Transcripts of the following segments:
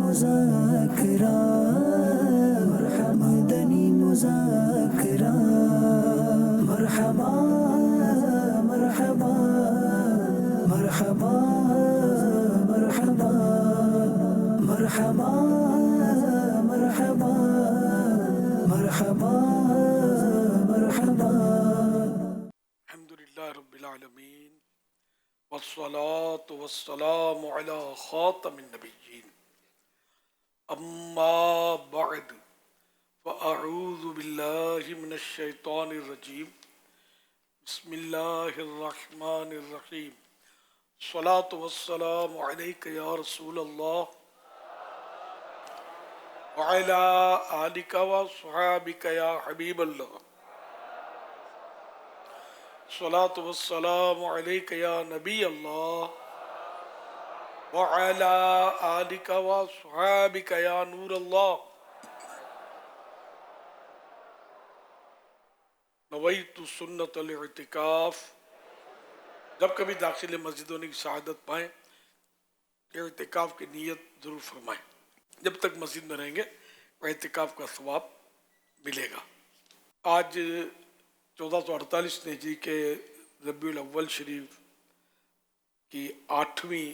مذاکرہ مدنی مذاکرہ مرحبا مرحبا مرحبا مرحبا مرحبا مرحبا مرحبا مرحبا. الحمدللہ رب العالمین والصلاة والسلام علی خاتم النبیین اما بعد فاعوذ باللہ من الشیطان الرجیم بسم اللہ الرحمن الرحیم الصلاة والسلام علیک یا رسول اللہ وعلی آلک وصحابک یا حبیب اللہ الصلاة والسلام علیک یا نبی اللہ وعلی آلک وصحابک یا نور اللہ. نویت سنت الاعتکاف. جب کبھی داخل مسجد ہونے کی سعادت پائیں اعتکاف کی نیت ضرور فرمائیں. جب تک مسجد میں رہیں گے اعتکاف کا ثواب ملے گا. آج 1448 ہجری کے ربیع الاول شریف کی 8ویں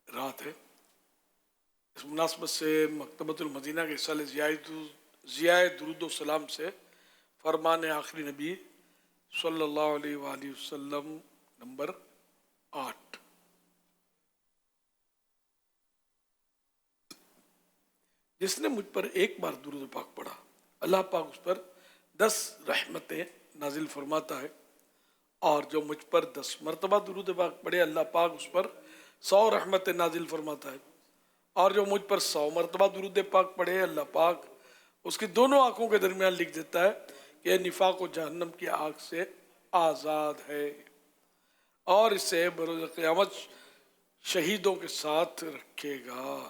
رات ہے. اس مناسبت سے مکتبۃ المدینہ کے سال ضیاء درود و سلام سے فرمان آخری نبی صلی اللہ علیہ وآلہ وسلم نمبر 8. جس نے مجھ پر ایک بار درود پاک پڑھا اللہ پاک اس پر 10 رحمتیں نازل فرماتا ہے، اور جو مجھ پر 10 مرتبہ درود پاک پڑھے اللہ پاک اس پر 100 رحمتیں نازل فرماتا ہے، اور جو مجھ پر 100 مرتبہ درود پاک پڑھے اللہ پاک اس کی دونوں آنکھوں کے درمیان لکھ دیتا ہے کہ یہ نفاق و جہنم کی آگ سے آزاد ہے، اور اسے بروز قیامت شہیدوں کے ساتھ رکھے گا.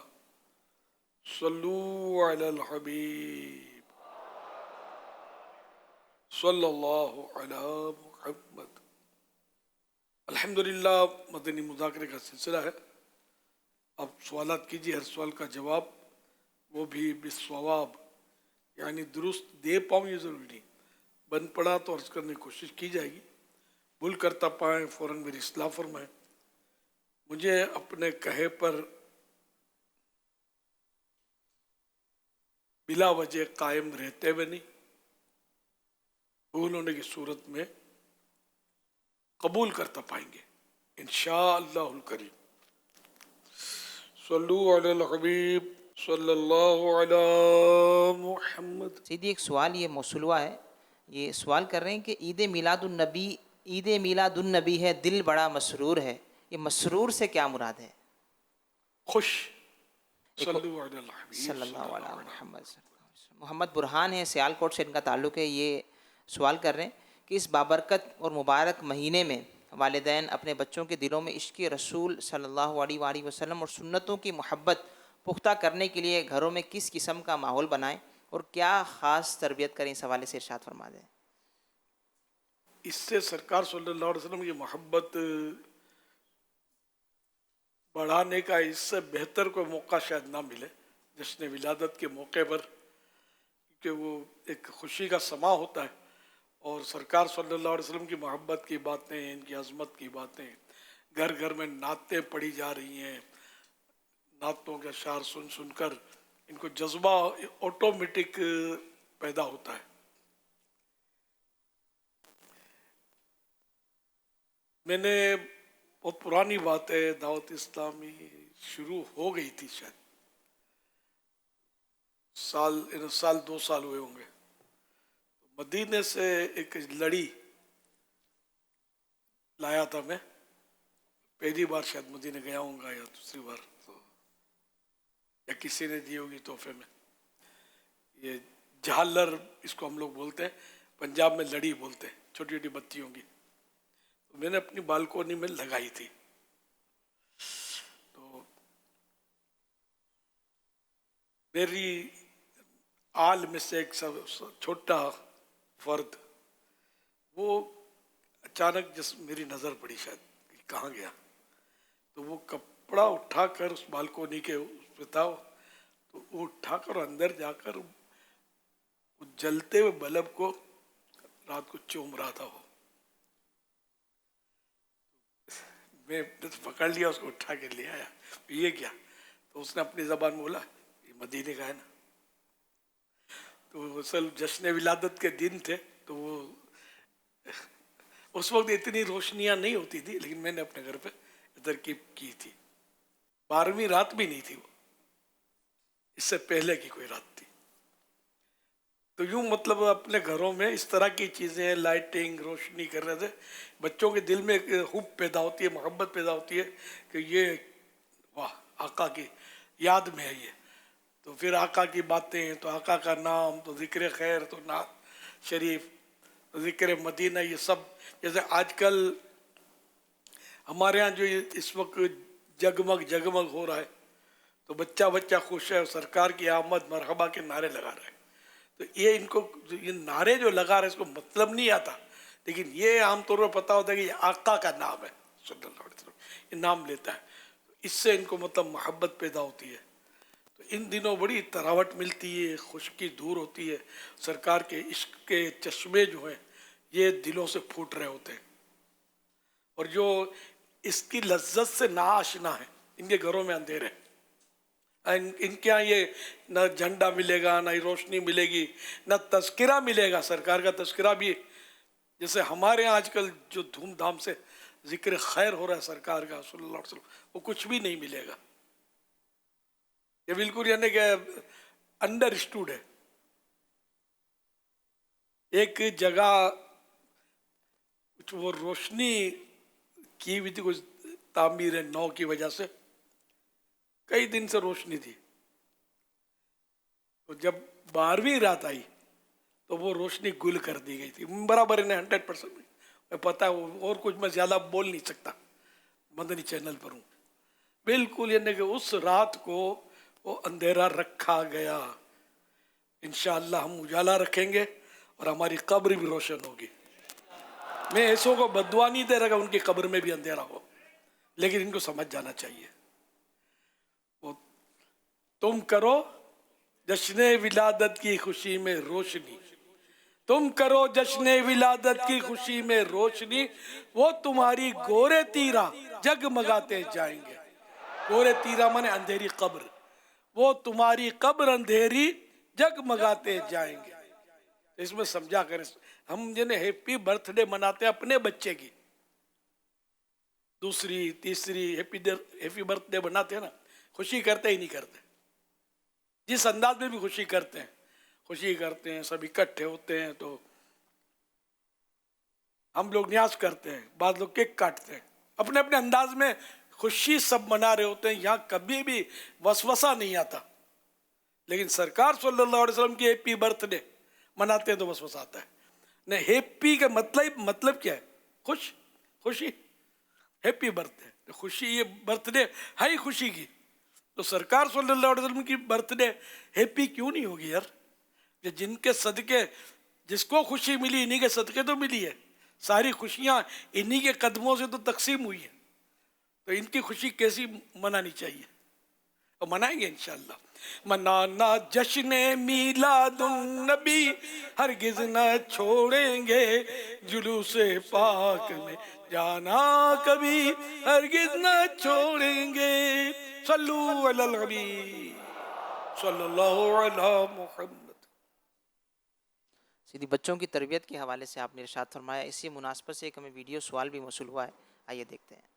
صلو علی الحبیب صلی اللہ علی محمد. الحمدللہ مدنی مذاکرے کا سلسلہ ہے. اب سوالات کیجیے، ہر سوال کا جواب وہ بھی بالصواب، یعنی درست دے پاؤں یہ ضروری نہیں، بن پڑا تو عرض کرنے کی کوشش کی جائے گی. بھول کرتا پائیں فوراً میری اصلاح فرمائیں. مجھے اپنے کہے پر بلا وجہ قائم رہتے ہوئے نہیں، بھول ہونے کی صورت میں قبول کرتا پائیں گے انشاءاللہ الکریم. صلو علی الحبیب صلی اللہ علی محمد. سیدھی ایک سوال یہ موصول ہوا ہے، یہ سوال کر رہے ہیں کہ عید میلاد النبی ہے، دل بڑا مسرور ہے، یہ مسرور سے کیا مراد ہے؟ خوش. صلو علی الحبیب صلی اللہ علیہ محمد. محمد برہان ہے، سیال کوٹ سے ان کا تعلق ہے. یہ سوال کر رہے ہیں کہ اس بابرکت اور مبارک مہینے میں والدین اپنے بچوں کے دلوں میں عشق رسول صلی اللہ علیہ وآلہ وسلم اور سنتوں کی محبت پختہ کرنے کے لیے گھروں میں کس قسم کا ماحول بنائیں اور کیا خاص تربیت کریں؟ اس حوالے سے ارشاد فرما دیں. اس سے سرکار صلی اللہ علیہ وسلم کی محبت بڑھانے کا اس سے بہتر کوئی موقع شاید نہ ملے جشن ولادت کے موقع پر، کیونکہ وہ ایک خوشی کا سما ہوتا ہے، اور سرکار صلی اللہ علیہ وسلم کی محبت کی باتیں، ان کی عظمت کی باتیں، گھر گھر میں نعتیں پڑھی جا رہی ہیں. نعتوں کے اشعار سن سن کر ان کو جذبہ آٹومیٹک پیدا ہوتا ہے. میں نے بہت پرانی بات ہے، دعوت اسلامی شروع ہو گئی تھی شاید سال 2 سال ہوئے ہوں گے. مدینے سے ایک لڑی لایا تھا میں، پہلی بار شاید مدینے گیا ہوں گا یا دوسری بار، تو یا کسی نے دی ہوگی تحفے میں. یہ جھالر اس کو ہم لوگ بولتے ہیں، پنجاب میں لڑی بولتے ہیں، چھوٹی چھوٹی بتیوں کی. تو میں نے اپنی بالکونی میں لگائی تھی. تو میری آل میں سے ایک چھوٹا فرد، وہ اچانک میری نظر پڑی، شاید کہاں گیا، تو وہ کپڑا اٹھا کر اس بالکونی کے اس پہ تھا، تو وہ اٹھا کر اندر جا کر وہ جلتے ہوئے بلب کو رات کو چوم رہا تھا. وہ میں پکڑ لیا اس کو, اٹھا کے لے آیا. یہ کیا؟ تو اس نے اپنی زبان میں بولا یہ مدینے کا ہے نا. تو اصل جشن ولادت کے دن تھے, تو وہ اس وقت اتنی روشنیاں نہیں ہوتی تھی, لیکن میں نے اپنے گھر پہ ترکیب کی تھی. 12ویں رات بھی نہیں تھی وہ, اس سے پہلے کی کوئی رات تھی. تو یوں مطلب اپنے گھروں میں اس طرح کی چیزیں, لائٹنگ, روشنی کر رہے تھے. بچوں کے دل میں حب پیدا ہوتی ہے, محبت پیدا ہوتی ہے کہ یہ واہ آقا کی یاد میں ہے یہ. تو پھر آقا کی باتیں, تو آقا کا نام, تو ذکر خیر, تو نعت شریف, ذکر مدینہ, یہ سب. جیسے آج کل ہمارے ہاں جو اس وقت جگمگ ہو رہا ہے, تو بچہ خوش ہے, سرکار کی آمد مرحبا کے نعرے لگا رہے ہیں. تو یہ ان کو یہ نعرے جو لگا رہے ہیں اس کو مطلب نہیں آتا, لیکن یہ عام طور پر پتہ ہوتا ہے کہ یہ آقا کا نام ہے صلی اللہ علیہ وسلم, یہ نام لیتا ہے. اس سے ان کو مطلب محبت پیدا ہوتی ہے. تو ان دنوں بڑی تراوٹ ملتی ہے, خشکی دور ہوتی ہے. سرکار کے عشق کے چشمے جو ہیں یہ دلوں سے پھوٹ رہے ہوتے ہیں. اور جو اس کی لذت سے ناآشنا ہے ان کے گھروں میں اندھیرے. ان کے یہاں یہ نہ جھنڈا ملے گا, نہ روشنی ملے گی, نہ تذکرہ ملے گا. سرکار کا تذکرہ بھی جیسے ہمارے یہاں آج کل جو دھوم دھام سے ذکر خیر ہو رہا ہے سرکار کا صلی اللہ علیہ وسلم, وہ کچھ بھی نہیں ملے گا. یہ بالکل یعنی کہ انڈر اسٹوڈ ہے. ایک جگہ کچھ وہ روشنی کی ہوئی تھی, کچھ تعمیر نو کی وجہ سے کئی دن سے روشنی تھی. تو جب 12ویں رات آئی تو وہ روشنی گل کر دی گئی تھی برابر. انہیں 100% میں پتا ہے, اور کچھ میں زیادہ بول نہیں سکتا, مدنی چینل پر ہوں. بالکل یعنی کہ اس رات کو وہ اندھیرا رکھا گیا. انشاءاللہ ہم اجالا رکھیں گے اور ہماری قبر بھی روشن ہوگی. میں ایسوں کو بددعا نہیں دے رہا کہ ان کی قبر میں بھی اندھیرا ہو, لیکن ان کو سمجھ جانا چاہیے. تم کرو جشن ولادت کی خوشی میں روشنی, تم کرو جشن ولادت کی خوشی میں روشنی, وہ تمہاری گورے تیرا جگمگاتے جائیں گے. گورے تیرا مانے اندھیری قبر, وہ تمہاری قبر اندھیری جگمگاتے جائیں گے. اس میں سمجھا کریں, ہم جنہیں ہیپی برتھ ڈے مناتے ہیں اپنے بچے کی, دوسری تیسری ہیپی برتھ ڈے مناتے ہیں نا, خوشی کرتے ہی نہیں کرتے. جس انداز میں بھی خوشی کرتے ہیں سب اکٹھے ہوتے ہیں, تو ہم لوگ نیاز کرتے ہیں, بعض لوگ کیک کاٹتے ہیں, اپنے اپنے انداز میں خوشی سب منا رہے ہوتے ہیں. یہاں کبھی بھی وسوسہ نہیں آتا, لیکن سرکار صلی اللہ علیہ وسلم کی ہیپی برتھ ڈے مناتے ہیں تو وسوسہ آتا ہے. نہیں, ہیپی کا مطلب کیا ہے؟ خوشی. ہیپی برتھ ڈے, خوشی, یہ برتھ ڈے ہے ہی خوشی کی. تو سرکار صلی اللہ علیہ وسلم کی برتھ ڈے ہیپی کیوں نہیں ہوگی یار؟ کہ جن کے صدقے جس کو خوشی ملی انہی کے صدقے تو ملی ہے. ساری خوشیاں انہی کے قدموں سے تو تقسیم ہوئی ہیں, تو ان کی خوشی کیسی منانی چاہیے, اور منائیں گے انشاءاللہ. منانا جشن میلاد النبی ہرگز نہ چھوڑیں گے, جلوس پاک میں جانا کبھی ہرگز نہ چھوڑیں گے. صلو علی الحبیب صلی اللہ علی محمد. سیدھی بچوں کی تربیت کے حوالے سے آپ نے ارشاد فرمایا, اسی مناسبت سے ایک ہمیں ویڈیو سوال بھی موصول ہوا ہے, آئیے دیکھتے ہیں.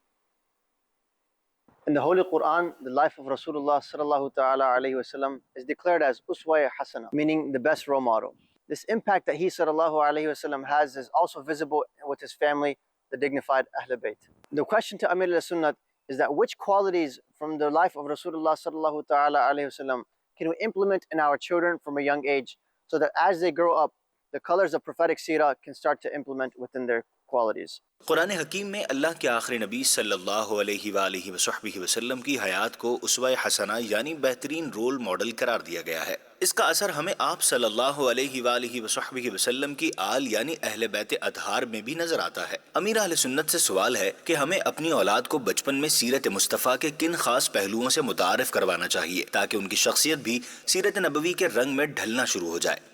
In the Holy Quran, the life of Rasulullah sallallahu ta'ala alayhi wasallam is declared as uswa hasana, meaning the best role model. This impact that he sallallahu alayhi wasallam has is also visible with his family, the dignified Ahlul Bayt. The question to Amir al-Sunnat is that which qualities from the life of Rasulullah sallallahu ta'ala alayhi wasallam can we implement in our children from a young age, so that as they grow up, the colors of prophetic seerah can start to implement within their qualities. قرآن حکیم میں اللہ کے آخری نبی صلی اللہ علیہ وآلہ وصحبہ وسلم کی حیات کو اسوہ حسنہ یعنی بہترین رول ماڈل قرار دیا گیا ہے۔ اس کا اثر ہمیں آپ صلی اللہ علیہ وآلہ وصحبہ وسلم کی آل یعنی اہل بیت اطہار میں بھی نظر آتا ہے۔ امیر اہل سنت سے سوال ہے کہ ہمیں اپنی اولاد کو بچپن میں سیرت مصطفیٰ کے کن خاص پہلوؤں سے متعارف کروانا چاہیے تاکہ ان کی شخصیت بھی سیرت نبوی کے رنگ میں ڈھلنا شروع ہو جائے؟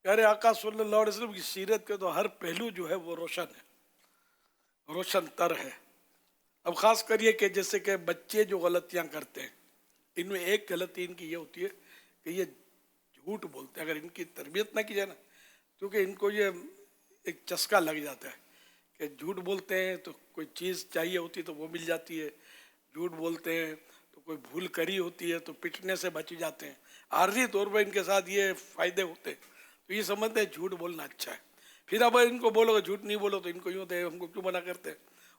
پیارے آقا صلی اللہ علیہ وسلم کی سیرت کے تو ہر پہلو جو ہے وہ روشن ہے، روشن تر ہے۔ اب خاص کر یہ کہ جیسے کہ بچے جو غلطیاں کرتے ہیں، ان میں ایک غلطی ان کی یہ ہوتی ہے کہ یہ جھوٹ بولتے ہیں۔ اگر ان کی تربیت نہ کی جائے نا، کیونکہ ان کو یہ ایک چسکا لگ جاتا ہے کہ جھوٹ بولتے ہیں تو کوئی چیز چاہیے ہوتی ہے تو وہ مل جاتی ہے، جھوٹ بولتے ہیں تو کوئی بھول کری ہوتی ہے تو پٹنے سے بچ جاتے ہیں۔ عارضی طور پر ان کے ساتھ یہ فائدے ہوتے ہیں، تو یہ سمجھتے ہیں جھوٹ بولنا اچھا ہے۔ پھر اب ان کو بولو کہ جھوٹ نہیں بولو تو ان کو یوں دے ہم کو کیوں منع کرتے ہیں۔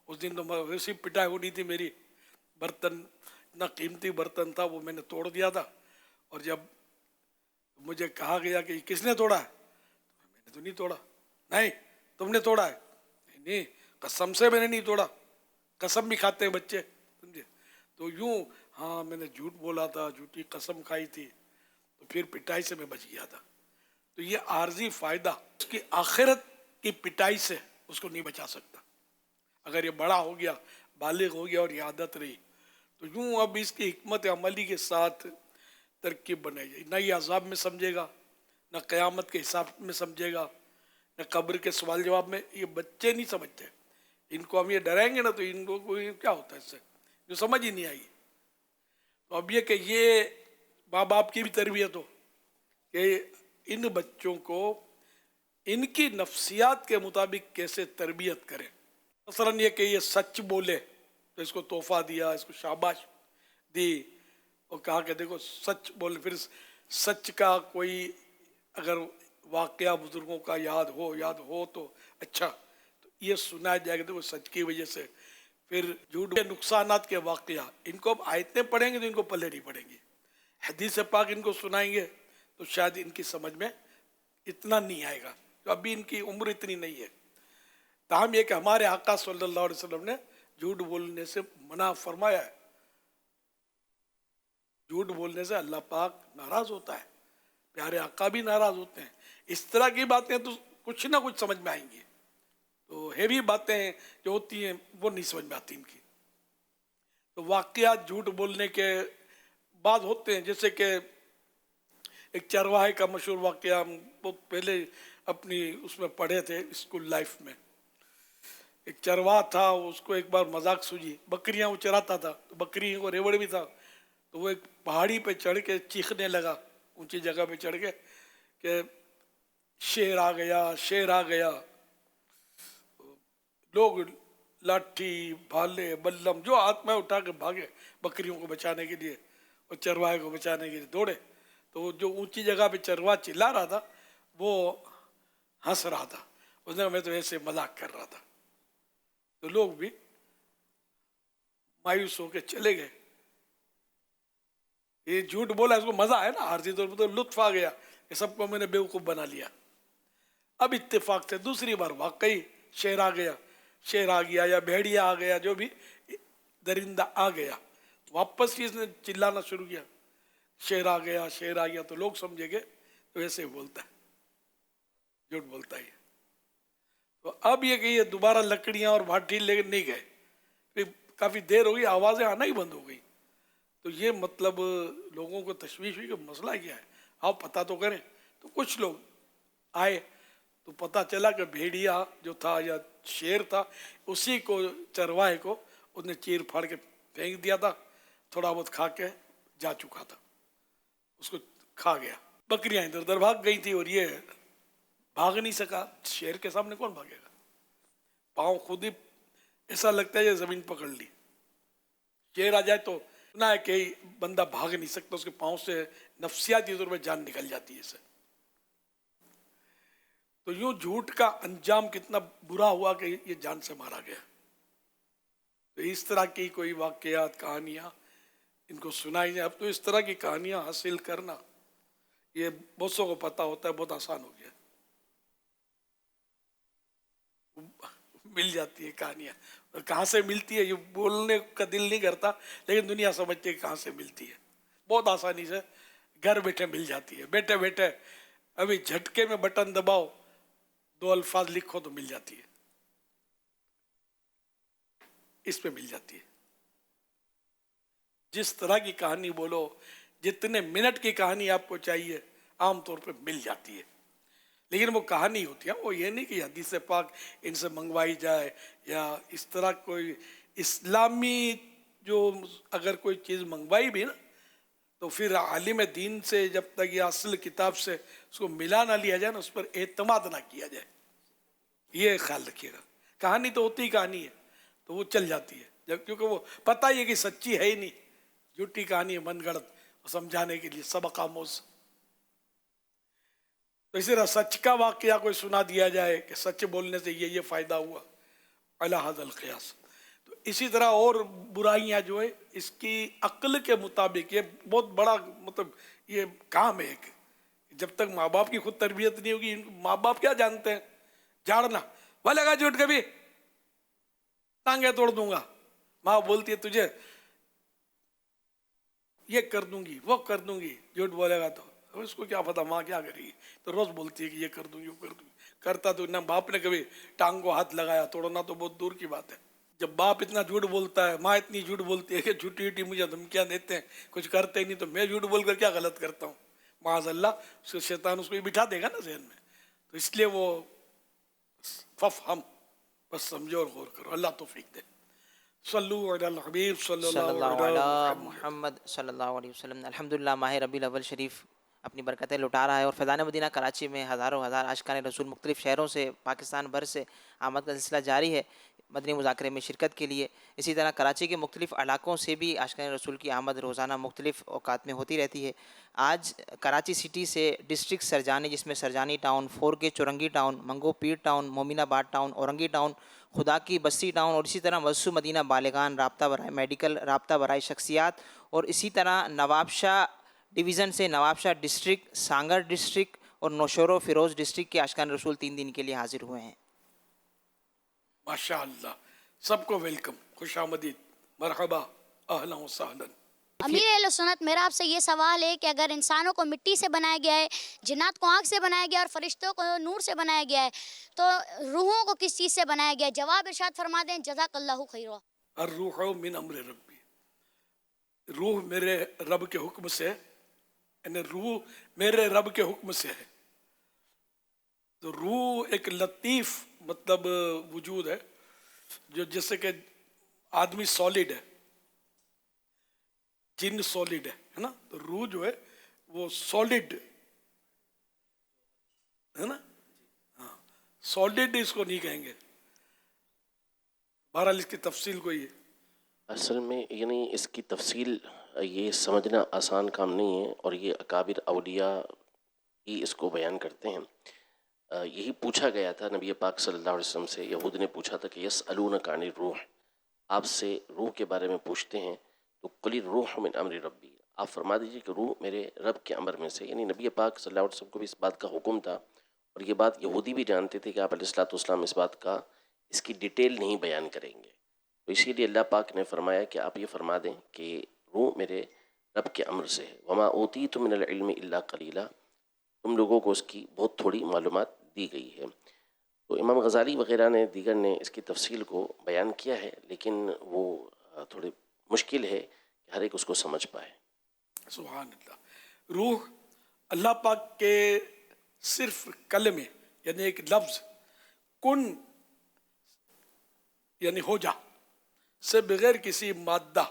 اس دن تو ویسی پٹائی ہونی تھی میری، برتن اتنا قیمتی برتن تھا وہ میں نے توڑ دیا تھا، اور جب مجھے کہا گیا کہ کس نے توڑا ہے، تو میں نے تو نہیں توڑا۔ نہیں تم نے توڑا ہے؟ نہیں قسم سے میں نے نہیں توڑا، قسم بھی کھاتے ہیں بچے، سمجھے؟ تو یوں ہاں میں نے جھوٹ بولا تھا، جھوٹی قسم کھائی تھی، تو پھر پٹائی سے میں بچ گیا تھا۔ تو یہ عارضی فائدہ اس کی آخرت کی پٹائی سے اس کو نہیں بچا سکتا۔ اگر یہ بڑا ہو گیا، بالغ ہو گیا اور یہ عادت رہی تو یوں اب اس کی حکمت عملی کے ساتھ ترکیب بنائی جائے، نہ یہ عذاب میں سمجھے گا، نہ قیامت کے حساب میں سمجھے گا، نہ قبر کے سوال جواب میں۔ یہ بچے نہیں سمجھتے، ان کو ہم یہ ڈرائیں گے نا تو ان کو کوئی کیا ہوتا ہے اس سے، جو سمجھ ہی نہیں آئی۔ تو اب یہ کہ یہ ماں باپ کی بھی تربیت ہو کہ ان بچوں کو ان کی نفسیات کے مطابق کیسے تربیت کریں۔ مثلاً یہ کہ یہ سچ بولے تو اس کو تحفہ دیا، اس کو شاباش دی، اور کہا کہ دیکھو سچ بولے۔ پھر سچ کا کوئی اگر واقعہ بزرگوں کا یاد ہو تو اچھا، تو یہ سنایا جائے گا دیکھو سچ کی وجہ سے۔ پھر جھوٹ کے نقصانات کے واقعہ ان کو اب آیتیں پڑھیں گے تو ان کو پلے نہیں پڑیں گی، حدیث پاک ان کو سنائیں گے تو شاید ان کی سمجھ میں اتنا نہیں آئے گا، تو ابھی ان کی عمر اتنی نہیں ہے۔ تاہم یہ کہ ہمارے آقا صلی اللہ علیہ وسلم نے جھوٹ بولنے سے منع فرمایا ہے۔ جھوٹ بولنے سے اللہ پاک ناراض ہوتا ہے، پیارے آقا بھی ناراض ہوتے ہیں۔ اس طرح کی باتیں تو کچھ نہ کچھ سمجھ میں آئیں گی، تو ہیوی باتیں جو ہوتی ہیں وہ نہیں سمجھ میں آتی ان کی۔ تو واقعات جھوٹ بولنے کے بعد ہوتے ہیں، جیسے کہ ایک چرواہے کا مشہور واقعہ ہم بہت پہلے اپنی اس میں پڑھے تھے اسکول لائف میں۔ ایک چرواہ تھا، اس کو ایک بار مذاق سوجی، بکریاں وہ چراتا تھا، تو بکری کو ریوڑ بھی تھا، تو وہ ایک پہاڑی پہ چڑھ کے چیخنے لگا، اونچی جگہ پہ چڑھ کے کہ شیر آ گیا، شیر آ گیا۔ لوگ لاٹھی بھالے بلم جو ہاتھ میں اٹھا کے بھاگے بکریوں کو بچانے کے لیے اور چرواہے کو بچانے کے لیے دوڑے۔ تو جو اونچی جگہ پہ چرواہ چلا رہا تھا وہ ہنس رہا تھا، اس نے کہا میں تو ایسے مذاق کر رہا تھا۔ تو لوگ بھی مایوس ہو کے چلے گئے۔ یہ جھوٹ بولا، اس کو مزہ ہے نا، عارضی طور پر تو لطف آ گیا کہ سب کو میں نے بیوقوف بنا لیا۔ اب اتفاق سے دوسری بار واقعی شیر آ گیا، شیر آ گیا یا بھیڑیا آ گیا، جو بھی درندہ آ گیا، واپس ہی اس نے چلانا شروع کیا، شیر آ گیا، شیر آ گیا۔ تو لوگ سمجھے گے تو ایسے بولتا ہے، جھوٹ بولتا ہے۔ تو اب یہ کہ یہ دوبارہ لکڑیاں اور بھاٹی لے نہیں گئے، پھر کافی دیر ہو گئی، آوازیں آنا ہی بند ہو گئی۔ تو یہ مطلب لوگوں کو تشویش ہوئی کہ مسئلہ کیا ہے، آپ پتہ تو کریں۔ تو کچھ لوگ آئے تو پتہ چلا کہ بھیڑیا جو تھا یا شیر تھا، اسی کو چرواہے کو اس نے چیر پھاڑ کے پھینک دیا تھا، تھوڑا بہت کھا کے جا چکا تھا، اس کو کھا گیا۔ بکریاں ادھر ادھر بھاگ گئی تھی اور یہ بھاگ نہیں سکا، شیر کے سامنے کون بھاگے گا، پاؤں خود ہی ایسا لگتا ہے یہ زمین پکڑ لی۔ شیر آ جائے تو سنا ہے کہ بندہ بھاگ نہیں سکتا، اس کے پاؤں سے نفسیاتی طور پہ جان نکل جاتی ہے اسے۔ تو یوں جھوٹ کا انجام کتنا برا ہوا کہ یہ جان سے مارا گیا۔ تو اس طرح کی کوئی واقعات، کہانیاں ان کو سنائی جائیں۔ اب تو اس طرح کی کہانیاں حاصل کرنا یہ بہت سو کو پتہ ہوتا ہے، بہت آسان ہو گیا۔ मिल जाती है कहानियाँ। और कहाँ से मिलती है ये बोलने का दिल नहीं करता, लेकिन दुनिया समझती है कहाँ से मिलती है। बहुत आसानी से घर बैठे मिल जाती है। बैठे बैठे अभी झटके में बटन दबाओ, 2 अल्फाज लिखो तो मिल जाती है, इस पे मिल जाती है। जिस तरह की कहानी बोलो, जितने मिनट की कहानी आपको चाहिए, आमतौर पे मिल जाती है। लेकिन वो कहानी होती है, वो ये नहीं कि हदीस पाक इनसे मंगवाई जाए या इस तरह कोई इस्लामी जो अगर कोई चीज़ मंगवाई भी ना, तो फिर आलिम दीन से जब तक ये असल किताब से उसको मिला ना लिया जाए ना, उस पर एतमाद ना किया जाए, ये ख्याल रखिएगा। कहानी तो होती ही कहानी है, तो वो चल जाती है, जब क्योंकि वो पता ही है कि सच्ची है ही नहीं, झूठी कहानी है, मनगढ़ंत, समझाने के लिए सबक आमोज़। तो इसी तरह सच का वाकया कोई सुना दिया जाए कि सच बोलने से ये फ़ायदा हुआ, अला हज़ल क़ियास। तो इसी तरह और बुराइयां जो है इसकी अक्ल के मुताबिक, ये बहुत बड़ा मतलब ये काम है एक। जब तक माँ बाप की खुद तरबियत नहीं होगी, माँ बाप क्या जानते हैं, झाड़ना वाले का झूठ कभी टांगे तोड़ दूंगा। माँ बोलती है तुझे ये कर दूंगी वो कर दूंगी, झूठ बोलेगा तो उसको क्या पता माँ क्या करेगी। तो रोज बोलती है कि ये कर दूंगी वो कर दूंगी, करता तो ना बाप ने कभी टांग को हाथ लगाया, तोड़ना तो बहुत दूर की बात है। जब बाप इतना झूठ बोलता है, माँ इतनी झूठ बोलती है कि झूठी झूठी मुझे धमकियाँ देते हैं, कुछ करते ही नहीं, तो मैं झूठ बोल कर क्या गलत करता हूँ। माज़अल्लाह उसको शैतान उसको बिठा देगा ना ज़हन में। तो इसलिए वो हम बस समझो और गौर करो। अल्लाह तौफीक दे। सल्लु अलल हबीब सल्लल्लाहु अलैहि मुहम्मद सल्लल्लाहु अलैहि वसल्लम। अल्हम्दुलिल्लाह माह रबीउल अव्वल शरीफ अपनी बरकतें लुटा रहा है और फैज़ान मदीना कराची में हज़ारों हज़ार आशिकान रसूल मुख्तलिफ़ शहरों से पाकिस्तान भर से आमद का सिलसिला जारी है मदनी मुज़ाकरे में शिरकत के लिए। इसी तरह कराची के मुख्तलिफ़ इलाकों से भी आशिकान रसूल की आमद रोज़ाना मुख्तलिफ़ औकात में होती रहती है। आज कराची सिटी से डिस्ट्रिक्ट सरजानी, जिसमें सरजानी टाउन, 4K चौरंगी टाउन, मंगो पीर town, Mominabad town, Orangi town, खुदा की बस्ती टाउन और इसी तरह मस्जिद मदीना बालिगान, राब्ता बराए मेडिकल, राब्ता बराए शख्सियात और इसी तरह नवाबशाह डिवीज़न से नवाबशाह डिस्ट्रिक्ट, सांगर डिस्ट्रिक्ट और नौशेरो फ़िरोज़ डिस्ट्रिक्ट के आशिकान रसूल 3 दिन के लिए हाजिर हुए हैं। माशाअल्लाह, सबको वेलकम, खुशामदीद, मरहबा, अहलन व सहलन। अमीर अहले सुन्नत, मेरा आपसे ये सवाल है कि अगर इंसानों को मिट्टी से बनाया गया है, जिन्नात को आँख से बनाया गया और फरिश्तों को नूर से बनाया गया है, तो रूहों को किस चीज़ से बनाया गया है? जवाब इरशाद फरमा दें, जज़ाकल्लाहु खैरा। अर्रूह मिन अम्र रब्बी, रूह मेरे रब के हुक्म से, यानी रूह मेरे रब के हुक्म से है। तो रूह एक लतीफ़ मतलब वजूद है, जो जैसे कि आदमी सॉलिड है, जिन सॉलिड है ना, तो रूह जो है वो सॉलिड है ना। हाँ, सॉलिड इसको नहीं कहेंगे। बहरहाल इसकी तफसील कोई है असल में, यानी इसकी तफसील ये समझना आसान काम नहीं है और ये अकाबिर अवलिया ही इसको बयान करते हैं। यही पूछा गया था नबी पाक सल्लल्लाहु अलैहि वसल्लम से, यहूद ने पूछा था कि यसअलूनका अनिर रूह, आपसे रूह के बारे में पूछते हैं, तो कुलिर रूह मिन अम्रि रब्बी, आप फरमा दीजिए कि रूह मेरे रब के अमर में से। यानी नबी पाक सल्लल्लाहु अलैहि वसल्लम को भी इस बात का हुक्म था और ये बात यहूदी भी जानते थे कि आप अलैहिस्सलाम इस बात का इसकी डिटेल नहीं बयान करेंगे। तो इसीलिए अल्लाह पाक ने फरमाया कि आप ये फरमा दें कि रूह मेरे रब के अमर से है। वमा ऊतीतु मिनल इल्मि इल्ला कलीला, तुम लोगों को उसकी बहुत थोड़ी मालूमात दी गई है। तो इमाम गज़ाली वग़ैरह ने दीगर ने इसकी तफसील को बयान किया है, लेकिन वो थोड़ी मुश्किल है कि हर एक उसको समझ पाए। सुभान अल्लाह। रूह अल्लाह पाक के सिर्फ कलमे यानी एक लफ्ज़ कुन यानी हो जा से बगैर किसी मादा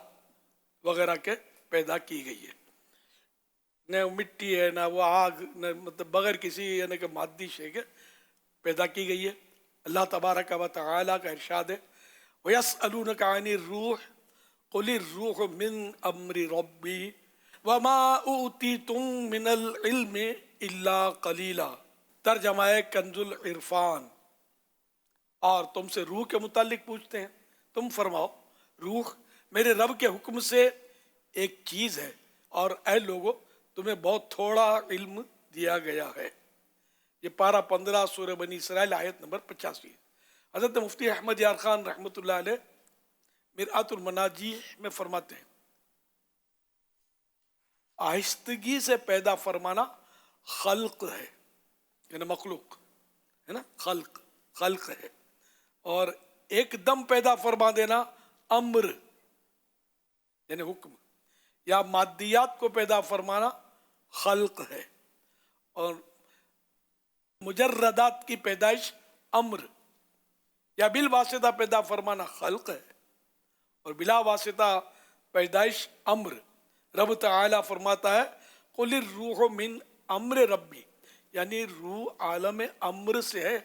वगैरह के पैदा की गई है। न मिट्टी है, ना वो आग, न मतलब बगैर किसी यानी कि मादी शे के पैदा की गई है। अल्लाह तबारक व तआला का इरशाद है, वयस्अलूनका अनिर रूह कुलिर रूह मिन अम्रि रब्बी वमा ऊतीतुम मिनल इल्मि इल्ला कलीला। तर्जमा है कंजुल इरफान। और तुमसे रूह के मुतालिक पूछते हैं, तुम फरमाओ रूह मेरे रब के हुक्म से एक चीज़ है और ऐ लोगों तुम्हें बहुत थोड़ा इल्म दिया गया है। ये पारा 15 सूरह बनी इसराइल आयत नंबर 85। حضرت مفتی احمد یار خان رحمۃ اللہ علیہ مرآت المناجی میں فرماتے ہیں آہستگی سے پیدا فرمانا خلق ہے، یعنی مخلوق ہے نا، خلق ہے، اور ایک دم پیدا فرما دینا امر یعنی حکم، یا مادیات کو پیدا فرمانا خلق ہے، اور مجردات کی پیدائش امر یا بالواسطہ پیدا فرمانا خلق ہے، اور بلا واسطہ پیدائش امر۔ رب تعالیٰ فرماتا ہے قل الروح من امر ربی، یعنی روح عالم امر سے ہے،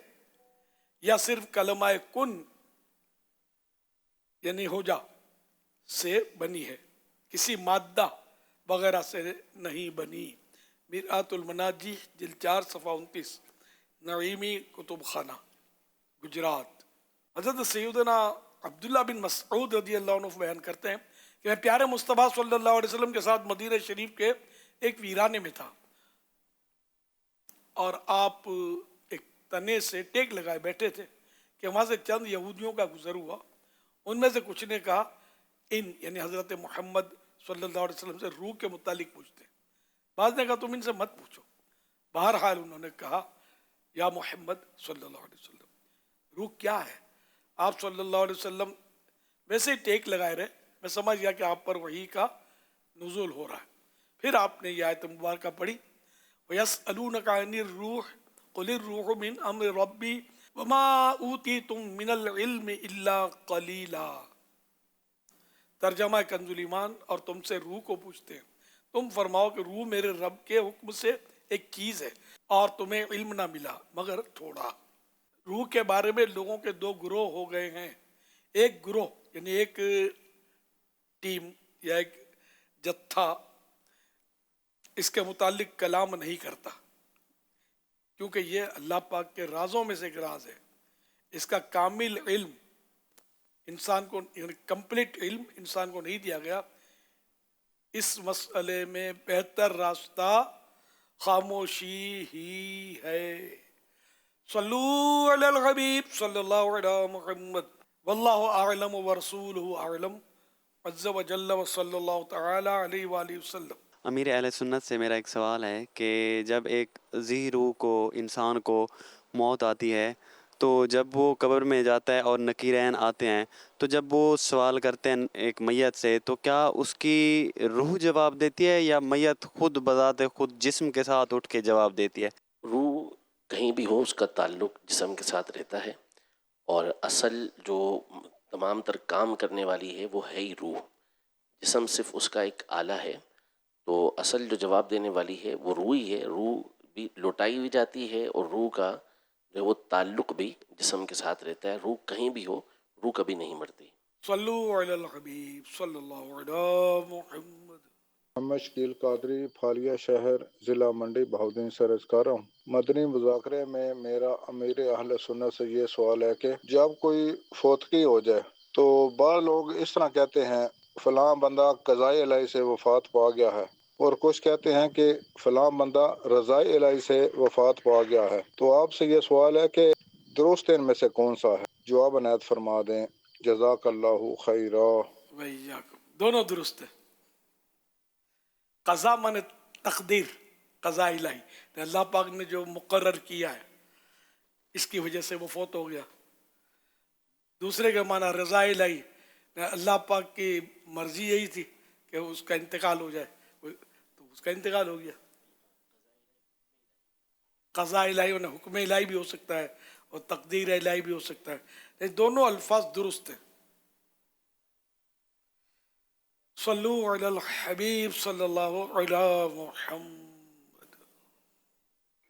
یا صرف کلمہ کن یعنی ہو جا سے بنی ہے، کسی مادہ وغیرہ سے نہیں بنی۔ مرآت المناجی جلد 4 صفحہ 29، نعیمی کتب خانہ گجرات۔ حضرت سیدنا عبداللہ بن مسعود رضی اللہ عنہ بیان کرتے ہیں کہ میں پیارے مصطفیٰ صلی اللہ علیہ وسلم کے ساتھ مدینہ شریف کے ایک ویرانے میں تھا، اور آپ ایک تنے سے ٹیک لگائے بیٹھے تھے کہ وہاں سے چند یہودیوں کا گزر ہوا۔ ان میں سے کچھ نے کہا ان یعنی حضرت محمد صلی اللہ علیہ وسلم سے روح کے متعلق پوچھتے ہیں، بعض نے کہا تم ان سے مت پوچھو۔ بہرحال انہوں نے کہا یا محمد صلی اللہ علیہ وسلم روح کیا ہے؟ آپ صلی اللہ علیہ وسلم ویسے ہی ٹیک لگائے رہے، میں سمجھ گیا کہ آپ پر وحی کا نزول ہو رہا ہے۔ پھر آپ نے یہ آیت مبارکہ پڑھی وَيَسْأَلُونَكَ عَنِ الرُّوحِ قُلِ الرُّوحُ مِنْ أَمْرِ رَبِّي وَمَا أُوتِيتُم مِّنَ الْعِلْمِ إِلَّا قَلِيلًا۔ ترجمہ کنز الایمان، اور تم سے روح کو پوچھتے ہیں، تم فرماؤ کہ روح میرے رب کے حکم سے ایک چیز ہے اور تمہیں علم نہ ملا مگر تھوڑا۔ روح کے بارے میں لوگوں کے 2 گروہ ہو گئے ہیں۔ ایک گروہ یعنی ایک ٹیم یا ایک جتھا اس کے متعلق کلام نہیں کرتا، کیونکہ یہ اللہ پاک کے رازوں میں سے ایک راز ہے۔ اس کا کامل علم انسان کو یعنی کمپلیٹ علم انسان کو نہیں دیا گیا۔ اس مسئلے میں بہتر راستہ خاموشی ہی ہے۔ صلو علی الحبیب صلی اللہ علی محمد واللہ اعلم ورسولہ اعلم عز و جل و صلی اللہ تعالی علیہ وآلہ وسلم۔ امیر اہل سنت سے میرا ایک سوال ہے کہ جب ایک ذی روح کو انسان کو موت آتی ہے تو جب وہ قبر میں جاتا ہے اور نکیرین آتے ہیں تو جب وہ سوال کرتے ہیں ایک میت سے تو کیا اس کی روح جواب دیتی ہے یا میت خود بذات خود جسم کے ساتھ اٹھ کے جواب دیتی ہے؟ روح کہیں بھی ہو اس کا تعلق جسم کے ساتھ رہتا ہے، اور اصل جو تمام تر کام کرنے والی ہے وہ ہے ہی روح، جسم صرف اس کا ایک آلہ ہے۔ تو اصل جو جواب دینے والی ہے وہ روح ہی ہے۔ روح بھی لوٹائی بھی جاتی ہے، اور روح کا جو وہ تعلق بھی جسم کے ساتھ رہتا ہے۔ روح کہیں بھی ہو، روح کبھی نہیں مرتی۔ صلو علی الحبیب صلی اللہ علی محمد۔ محمد شکیل قادری، پھالیہ شہر، ضلع منڈی، بہاؤالدین سے عرض کر رہا ہوں۔ مدنی مذاکرے میں میرا امیر اہل سنت سے یہ سوال ہے کہ جب کوئی فوتگی ہو جائے تو بعض لوگ اس طرح کہتے ہیں فلاں بندہ قضائے الہی سے وفات پا گیا ہے، اور کچھ کہتے ہیں کہ فلاں بندہ رضائے الہی سے وفات پا گیا ہے۔ تو آپ سے یہ سوال ہے کہ درست ان میں سے کون سا ہے؟ جواب عنایت فرما دیں، جزاک اللہ خیرا۔ وإیاکم، دونوں درست ہے۔ قضا من تقدیر، قضاء الہی، اللہ پاک نے جو مقرر کیا ہے اس کی وجہ سے وہ فوت ہو گیا۔ دوسرے کا معنی رضا الہی، اللہ پاک کی مرضی یہی تھی کہ اس کا انتقال ہو جائے تو اس کا انتقال ہو گیا۔ قضاء الہی اور حکم الہی بھی ہو سکتا ہے اور تقدیر الہی بھی ہو سکتا ہے، لیکن دونوں الفاظ درست ہیں۔ صلو علی الحبیب صلی اللہ علی محمد۔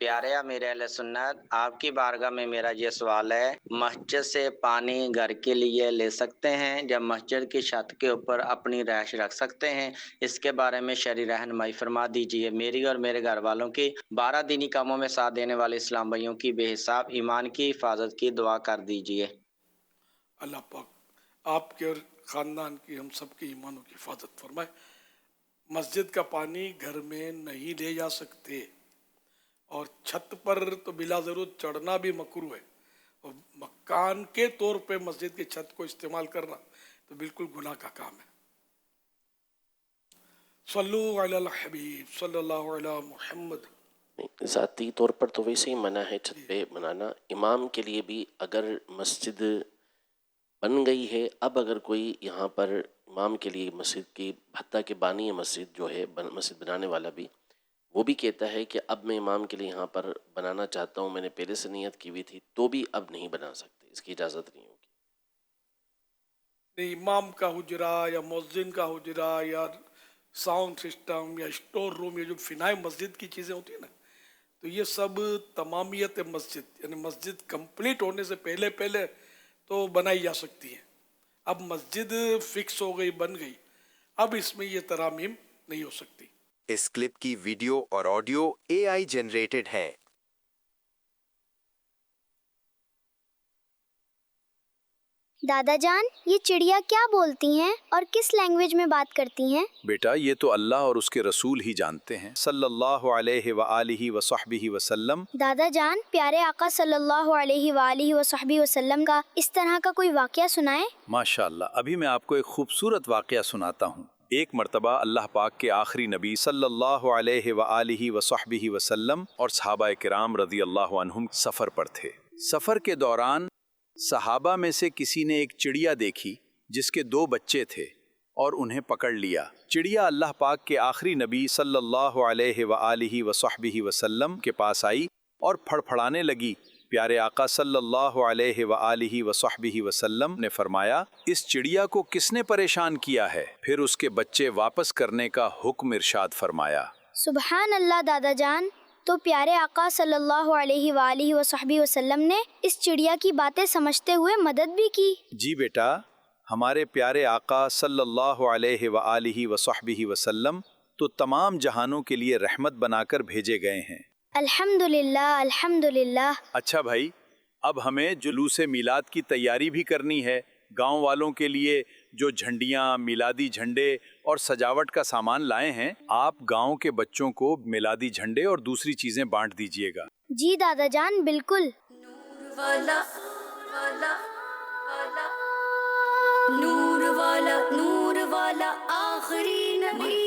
پیارے امیر اہل سنت، آپ کی بارگاہ میں میرا یہ سوال ہے، مسجد سے پانی گھر کے لیے لے سکتے ہیں جب مسجد کی چھت کے اوپر اپنی رہائش رکھ سکتے ہیں؟ اس کے بارے میں شرعی رہنمائی فرما دیجیے۔ میری اور میرے گھر والوں کی 12 دینی کاموں میں ساتھ دینے والے اسلام بھائیوں کی بے حساب ایمان کی حفاظت کی دعا کر دیجیے۔ اللہ پاک آپ کے اور خاندان کی ہم سب کی ایمانوں کی حفاظت فرمائے۔ مسجد کا پانی گھر میں نہیں لے جا سکتے، اور چھت پر تو بلا ضرورت چڑھنا بھی مکروہ ہے، اور मकान के तौर पे मस्जिद की छत को इस्तेमाल करना तो बिल्कुल गुनाह का काम है। सल्लु अलल हबीब सल्लल्लाहु अलैहि मुहम्मद। ज़ाती तौर पर तो वैसे ही मना है छत पे बनाना। इमाम के लिए भी अगर मस्जिद बन गई है, अब अगर कोई यहाँ पर इमाम के लिए मस्जिद की हत्ता के बानी है, मस्जिद जो है मस्जिद बनाने वाला भी वो भी कहता है कि अब मैं इमाम के लिए यहाँ पर बनाना चाहता हूँ, मैंने पहले से नियत की हुई थी, तो भी अब नहीं बना सकते, इसकी इजाज़त नहीं होगी। नहीं, इमाम का हुजरा या मुअज्जिन का हुजरा या साउंड सिस्टम या स्टोर रूम, ये जो फिनाई मस्जिद की चीज़ें होती है ना, तो ये सब तमामियत मस्जिद यानी मस्जिद कंप्लीट होने से पहले पहले तो बनाई जा सकती है। अब मस्जिद फिक्स हो गई, बन गई, अब इसमें ये तरामीम नहीं हो सकती। इस क्लिप की वीडियो और ऑडियो AI जनरेटेड है। दादा जान, ये चिड़िया क्या बोलती हैं और किस लैंग्वेज में बात करती हैं? बेटा, ये तो अल्लाह और उसके रसूल ही जानते हैं, सल्लल्लाहु अलैहि व आलिहि व सहबिहि वसल्लम। दादा जान, प्यारे आका सल्लल्लाहु अलैहि व आलिहि व सहबिहि वसल्लम का इस तरह का कोई वाकया सुनाए। माशाअल्लाह, अभी मैं आपको एक खूबसूरत वाकया सुनाता हूँ। एक मर्तबा अल्लाह पाक के आखिरी नबी सल्लल्लाहु अलैहि व आलिहि व सहबिहि वसल्लम और सहाबाए किराम रज़ी अल्लाह अन्हुम सफ़र पर थे। सफ़र के दौरान सहाबा में से किसी ने एक चिड़िया देखी जिसके 2 बच्चे थे और उन्हें पकड़ लिया। चिड़िया अल्लाह पाक के आखिरी नबी सल्लल्लाहु अलैहि व आलिहि व सहबिहि वसल्लम के पास आई और फड़फड़ाने लगी। प्यारे आका सल्लल्लाहु अलैहि व आलिहि व सहबिहि वसल्लम ने फरमाया, इस चिड़िया को किसने परेशान किया है? फिर उसके बच्चे वापस करने का हुक्म इरशाद फरमाया। सुबहान अल्लाह दादा जान, तो प्यारे आका सल्लल्लाहु अलैहि व आलिहि व सहबिहि वसल्लम ने इस चिड़िया की बातें समझते हुए मदद भी की। जी बेटा, हमारे प्यारे आका सल्लल्लाहु अलैहि व आलिहि व सहबिहि वसल्लम तो तमाम जहानों के लिए रहमत बनाकर भेजे गए हैं। अल्हम्दुलिल्लाह अल्हम्दुलिल्लाह। अच्छा भाई, अब हमें जुलूसे मिलाद की तैयारी भी करनी है। गांव वालों के लिए जो झंडियां, मिलादी झंडे और सजावट का सामान लाए हैं, आप गांव के बच्चों को मिलादी झंडे और दूसरी चीजें बांट दीजिएगा। जी दादा जान, बिल्कुल। नूर वाला नूर वाला आखिरी नबी,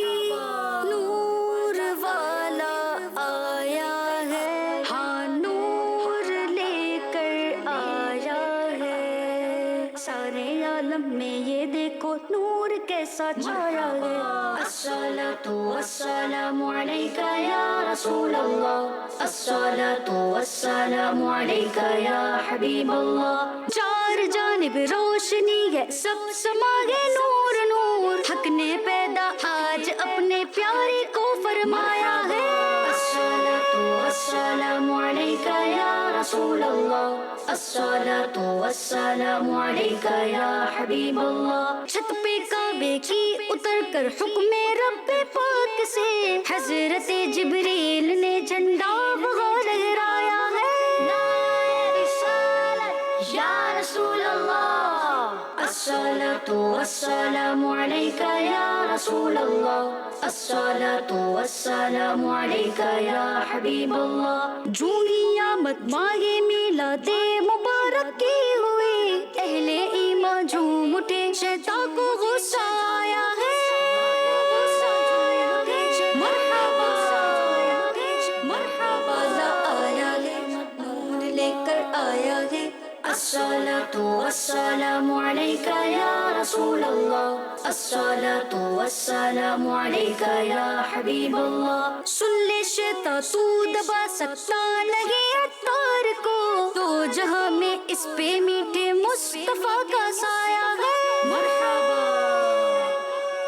नूर वाला आया है, हाँ नूर लेकर आया है। सारे आलम में ये देखो नूर कैसा छाया है। अस्सलातु वस्सलामु अलैका या रसूल अल्लाह, अस्सलातु वस्सलामु अलैका या हबीब अल्लाह। चार जानिब रोशनी है, सब समा गए नूर नूर, हक ने पैदा आज अपने प्यारे को फरमाया है। अस्सलातु वस्सलामु अलैका या रसूल अल्लाह, अस्सलातु वस्सलामु अलैका या हबीब अल्लाह। छत पे काबे की उतर कर हुक्म रब्बे पाक से हजरत जिब्रील ने झंडा वहाँ लहराया है। या रसूल अल्लाह, अस्सलातु वस्सलामु अलैका या रसूल अल्लाह, अस्सलातु वस्सलामु अलैका या हबीब अल्लाह। जूनिया मत मांगे मिलादे मुबारक की हुई, अहले ईमान झूम उठे, शैतान को गुस्सा आया है। मरहबा मरहबा आया है, नूर लेकर आया है। अस्सलातु वस्सलामु अलैका या रसूल अल्लाह, अस्सलातु वस्सलामु अलैका या हबीब अल्लाह। सुन ले शैतान तू दबा सकता नहीं अत्तार को, तो जहां में इस पे मीठे मुस्तफा का साया है। मरहबा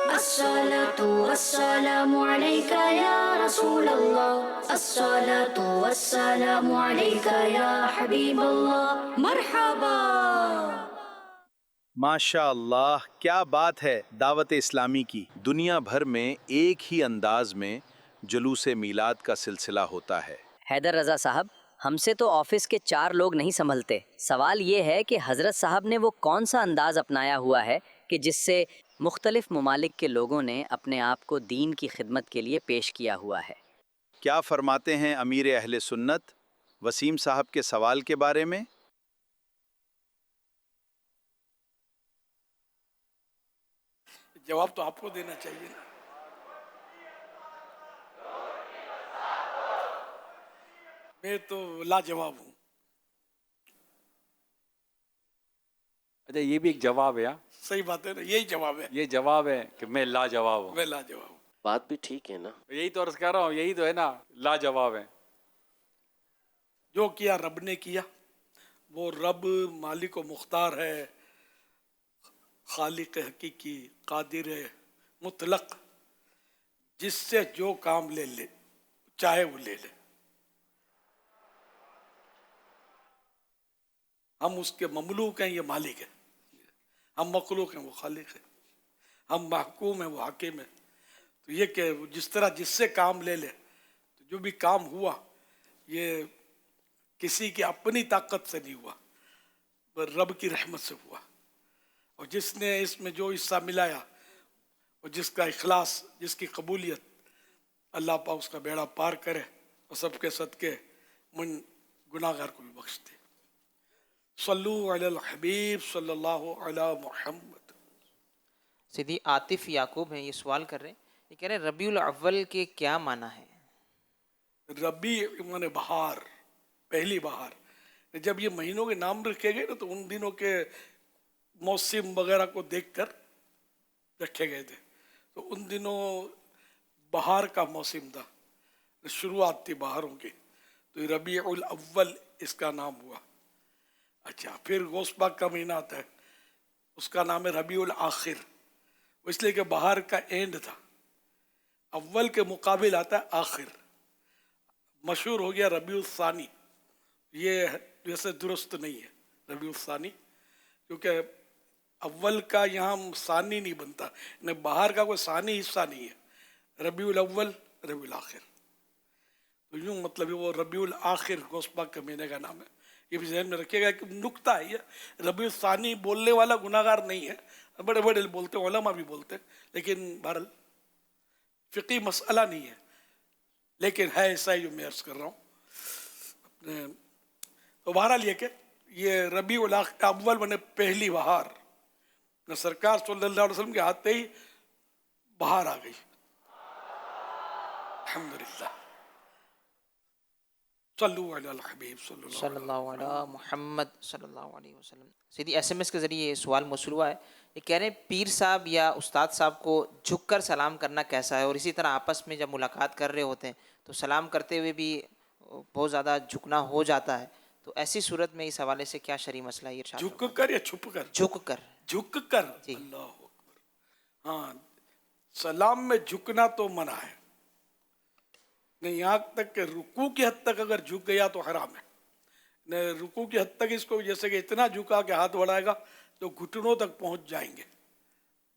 अस्सलातु वस्सलामु अलैका या रसूल अल्लाह, अस्सलातु वस्सलामु अलैका या हबीब अल्लाह। मरहबा। माशाअल्लाह, क्या बात है दावत इस्लामी की। दुनिया भर में एक ही अंदाज में जुलूसे मिलाद का सिलसिला होता है। हैदर रज़ा साहब, हमसे तो ऑफिस के 4 लोग नहीं संभलते। सवाल ये है कि हज़रत साहब ने वो कौन सा अंदाज अपनाया हुआ है कि जिससे मुख्तलिफ ममालिक के लोगों ने अपने आप को दीन की खिदमत के लिए पेश किया हुआ है। क्या फरमाते हैं अमीर अहले सुन्नत वसीम साहब के सवाल के बारे में? जवाब तो आपको देना चाहिए ना। मैं तो लाजवाब हूँ। अच्छा, ये भी एक जवाब है। हाँ, सही बात है ना, यही जवाब है। ये जवाब है कि मैं लाजवाब हूँ। मैं लाजवाब हूँ। बात भी ठीक है ना। यही तो अर्ज कर रहा हूँ, यही तो है ना, लाजवाब है। जो किया रब ने किया, वो रब मालिक व मुख्तार है, खालिक हकीकी, कादिर मुतलक, जिससे जो काम ले ले चाहे वो ले ले। हम उसके ममलूक हैं, ये मालिक है। हम मखलूक हैं, वो खालिक है। हम महकूम हैं, वो हाकिम है। तो ये कि जिस तरह जिससे काम ले ले, तो जो भी काम हुआ ये किसी की अपनी ताकत से नहीं हुआ, पर रब की रहमत से हुआ। और जिसने इसमें जो हिस्सा मिलाया और जिसका इखलास, जिसकी कबूलियत, अल्लाह पाक उसका बेड़ा पार करे और सबके सदके मुन गुनाहगार को भी बख्श दे। सल्लु अलल हबीब सल्लल्लाहु अला मुहम्मद। सीधी आतिफ याकूब हैं, ये सवाल कर रहे हैं, ये कह रहे हैं रबीउल अव्वल के क्या माना है? रबी माने बहार, पहली बहार। जब ये महीनों के नाम रखे गए ना, तो उन दिनों के मौसम वगैरह को देखकर रखे गए थे। तो उन दिनों बहार का मौसम था, शुरुआत थी बहारों की, तो रबीउल अव्वल इसका नाम हुआ। अच्छा, फिर गौसबाग का महीना आता है, उसका नाम है रबीउल आखिर, इसलिए कि बहार का एंड था। अव्वल के मुकाबिल आता है आखिर। मशहूर हो गया रबीउल सानी, ये वैसे दुरुस्त नहीं है रबीउल सानी, क्योंकि अव्वल का यहाँ सानी नहीं बनता, न बहार का कोई सानी हिस्सा नहीं है। रबीउल अव्वल, रबीउल आखिर, तो यूँ मतलब वो रबीउल आखिर गौसबाग के महीने का नाम है। ये भी ज़हन में रखिएगा कि नुक्ता है ये। रबीउल सानी बोलने वाला गुनाहगार नहीं है, बड़े बड़े बोलते हैं, उलमा भी बोलते हैं, लेकिन बहरहाल फ़िक़ी मसला नहीं है, लेकिन है ऐसा ही जो मैं अर्ज़ कर रहा हूँ अपने। तो बहरहाल ये कि ये रबीउल अव्वल बने पहली बहार, न सरकार सल्लल्लाहु अलैहि वसल्लम के आते ही बहार आ गई, अल्हम्दुलिल्लाह। सल्लु अलल हबीब सल्लल्लाहु अला मुहम्मद सल्लल्लाहु अलैहि वसल्लम। सीधी SMS के ज़रिए ये सवाल मौसूल हुआ है, ये कह रहे हैं पीर साहब या उस्ताद साहब को झुककर सलाम करना कैसा है, और इसी तरह आपस में जब मुलाकात कर रहे होते हैं तो सलाम करते हुए भी बहुत ज़्यादा झुकना हो जाता है, तो ऐसी सूरत में इस हवाले से क्या शरई मसला है? इरशाद झुक कर या छुप कर? झुक कर। झुक कर, अल्लाह अकबर। हाँ, सलाम में झुकना तो मना है नहीं, यहाँ तक कि रुकू की हद तक अगर झुक गया तो हराम है। न रुकू की हद तक इसको जैसे कि इतना झुका कि हाथ बढ़ाएगा तो घुटनों तक पहुँच जाएंगे,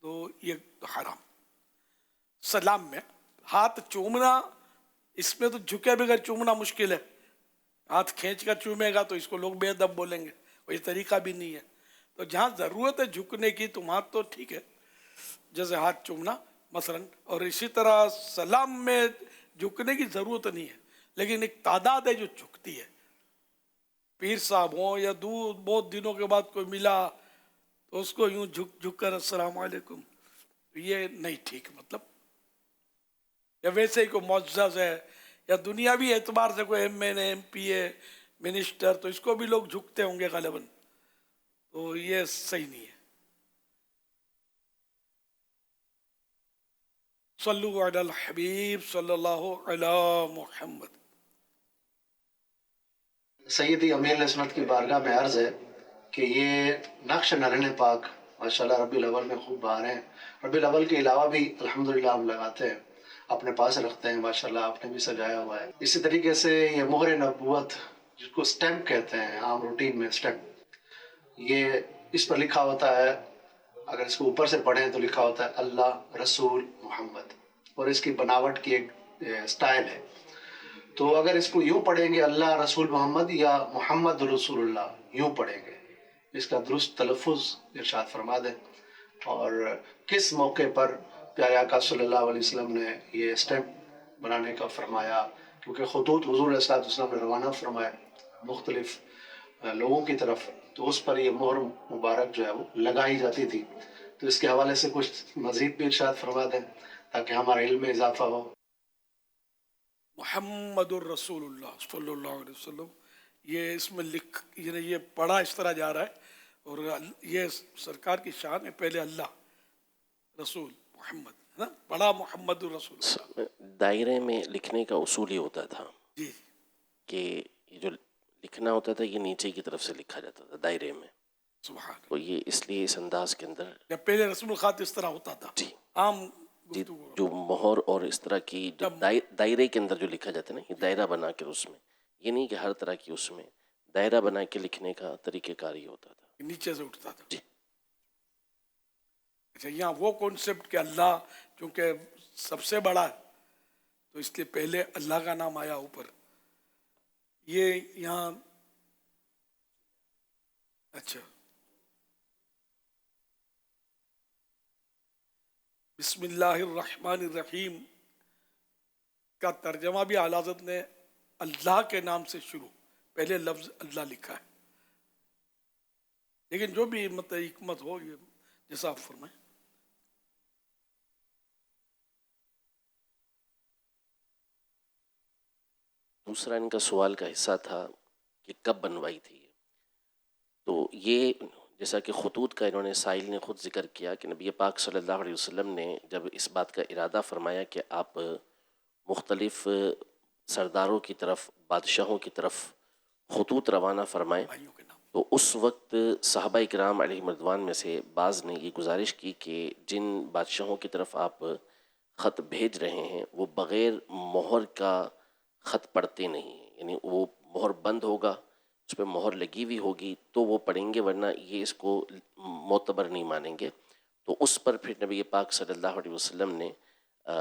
तो ये तो हराम। सलाम में हाथ चूमना, इसमें तो झुके बगैर चूमना मुश्किल है। हाथ खींच कर चूमेगा तो इसको लोग बेअदब बोलेंगे, और ये तरीका भी नहीं है। तो जहाँ ज़रूरत है झुकने की तो वहाँ तो ठीक है, जैसे हाथ चूमना मसलन। और इसी तरह सलाम में झुकने की ज़रूरत नहीं है, लेकिन एक तादाद है जो झुकती है। पीर साहब हो या दूर बहुत दिनों के बाद कोई मिला तो उसको यूं झुक कर अस्सलाम वालेकुम, तो ये नहीं ठीक मतलब। या वैसे ही कोई मुअज़्ज़ज़ है या दुनियावी एतबार से कोई MNA MPA मिनिस्टर, तो इसको भी लोग झुकते होंगे ग़ालिबन, तो ये सही नहीं है। सल्लु अलल हबीब सल्लल्लाहु अला मुहम्मद। सैयदी अमीर सुन्नत की बारगाह में अर्ज़ है कि ये नक्श नरन पाक माशाल्लाह रबीउल अव्वल में खूब बहार हैं। रबीउल अव्वल के अलावा भी अल्हम्दुलिल्लाह हम लगाते हैं, अपने पास रखते हैं, माशाल्लाह आपने भी सजाया हुआ है। इसी तरीके से ये मोहर नबूवत जिसको स्टैम्प कहते हैं आम रूटीन में स्टैम्प, ये इस पर लिखा होता है, अगर इसको ऊपर से पढ़ें तो लिखा होता है अल्लाह रसूल मोहम्मद, और इसकी बनावट की एक स्टाइल है। तो अगर इसको यूँ पढ़ेंगे अल्लाह रसूल मोहम्मद या मोहम्मद रसूलुल्लाह यूँ पढ़ेंगे, इसका दुरुस्त तलफ़ुज़ इरशाद फरमा दें। और किस मौके पर प्यारे आका सल्लल्लाहु अलैहि वसल्लम ने ये स्टैम्प बनाने का फरमाया, क्योंकि ख़ुतूत हुज़ूर अलैहि वसल्लम ने रवाना फरमाया मुख्तलिफ़ लोगों की तरफ, तो उस पर ये मोहर मुबारक जो है वो लगाई जाती थी تو اس کے حوالے سے کچھ مزید بھی ارشاد فرما دیں تاکہ ہمارے علم میں اضافہ ہو. محمد الرسول اللہ صلی اللہ علیہ وسلم، یہ اس میں یہ پڑھا اس طرح جا رہا ہے، اور یہ سرکار کی شان ہے. پہلے اللہ، رسول محمد، ہے نا، پڑھا محمد الرسول اللہ. دائرے میں لکھنے کا اصول یہ ہوتا تھا جی کہ یہ جو لکھنا ہوتا تھا یہ نیچے کی طرف سے لکھا جاتا تھا دائرے میں. سبحان. تو یہ اس لیے اس انداز کے اندر جب پہلے رسم الخط اس طرح ہوتا تھا، جی عام جی گفتگو. جو مہر اور اس طرح کی جو دائرے کے اندر جو لکھا جاتا ہے نا، یہ دائرہ بنا کے اس میں، یہ نہیں کہ ہر طرح کی اس میں دائرہ بنا کے لکھنے کا طریقہ کار یہ ہوتا تھا. نیچے سے اٹھتا تھا. جی. اچھا، یہاں وہ کانسیپٹ کہ اللہ چونکہ سب سے بڑا ہے تو اس لیے پہلے اللہ کا نام آیا اوپر، یہ یہاں اچھا. بسم اللہ الرحمن الرحیم کا ترجمہ بھی اعلیٰ حضرت نے اللہ کے نام سے شروع، پہلے لفظ اللہ لکھا ہے. لیکن جو بھی مطلب حکمت ہو، یہ جیسا آپ فرمائیں. دوسرا ان کا سوال کا حصہ تھا کہ کب بنوائی تھی. تو یہ جیسا کہ خطوط کا انہوں نے سائل نے خود ذکر کیا کہ نبی پاک صلی اللہ علیہ وسلم نے جب اس بات کا ارادہ فرمایا کہ آپ مختلف سرداروں کی طرف، بادشاہوں کی طرف خطوط روانہ فرمائیں، تو اس وقت صحابہ کرام علیہ رضوان میں سے بعض نے یہ گزارش کی کہ جن بادشاہوں کی طرف آپ خط بھیج رہے ہیں وہ بغیر مہر کا خط پڑھتے نہیں ہیں، یعنی وہ مہر بند ہوگا، اس پہ مہر لگی ہوئی ہوگی تو وہ پڑھیں گے، ورنہ یہ اس کو معتبر نہیں مانیں گے. تو اس پر پھر نبی پاک صلی اللہ علیہ وسلم نے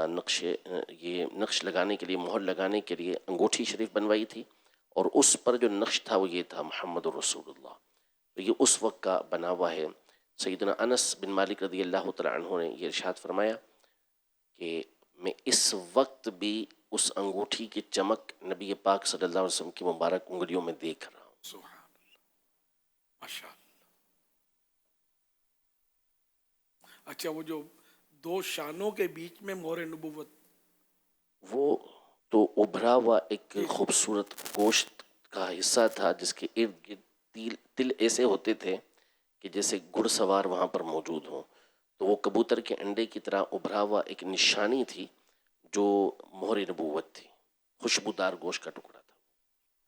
نقش لگانے کے لیے، مہر لگانے کے لیے انگوٹھی شریف بنوائی تھی، اور اس پر جو نقش تھا وہ یہ تھا محمد الرسول اللہ. تو یہ اس وقت کا بنا ہوا ہے. سیدنا انس بن مالک رضی اللہ تعالیٰ عنہ نے یہ ارشاد فرمایا کہ میں اس وقت بھی اس انگوٹھی کی چمک نبی پاک صلی اللہ علیہ وسلم کی مبارک انگلیوں میں دیکھ رہا ہوں. سبحان اللہ، ماشاء اللہ. اچھا، وہ جو دو شانوں کے بیچ میں مہر نبوت، وہ تو ابھرا ہوا ایک خوبصورت گوشت کا حصہ تھا جس کے ارد گرد تل ایسے ہوتے تھے کہ جیسے گھڑ سوار وہاں پر موجود ہوں. تو وہ کبوتر کے انڈے کی طرح ابھرا ہوا ایک نشانی تھی جو مہر نبوت تھی، خوشبودار گوشت کا ٹکڑا تھا.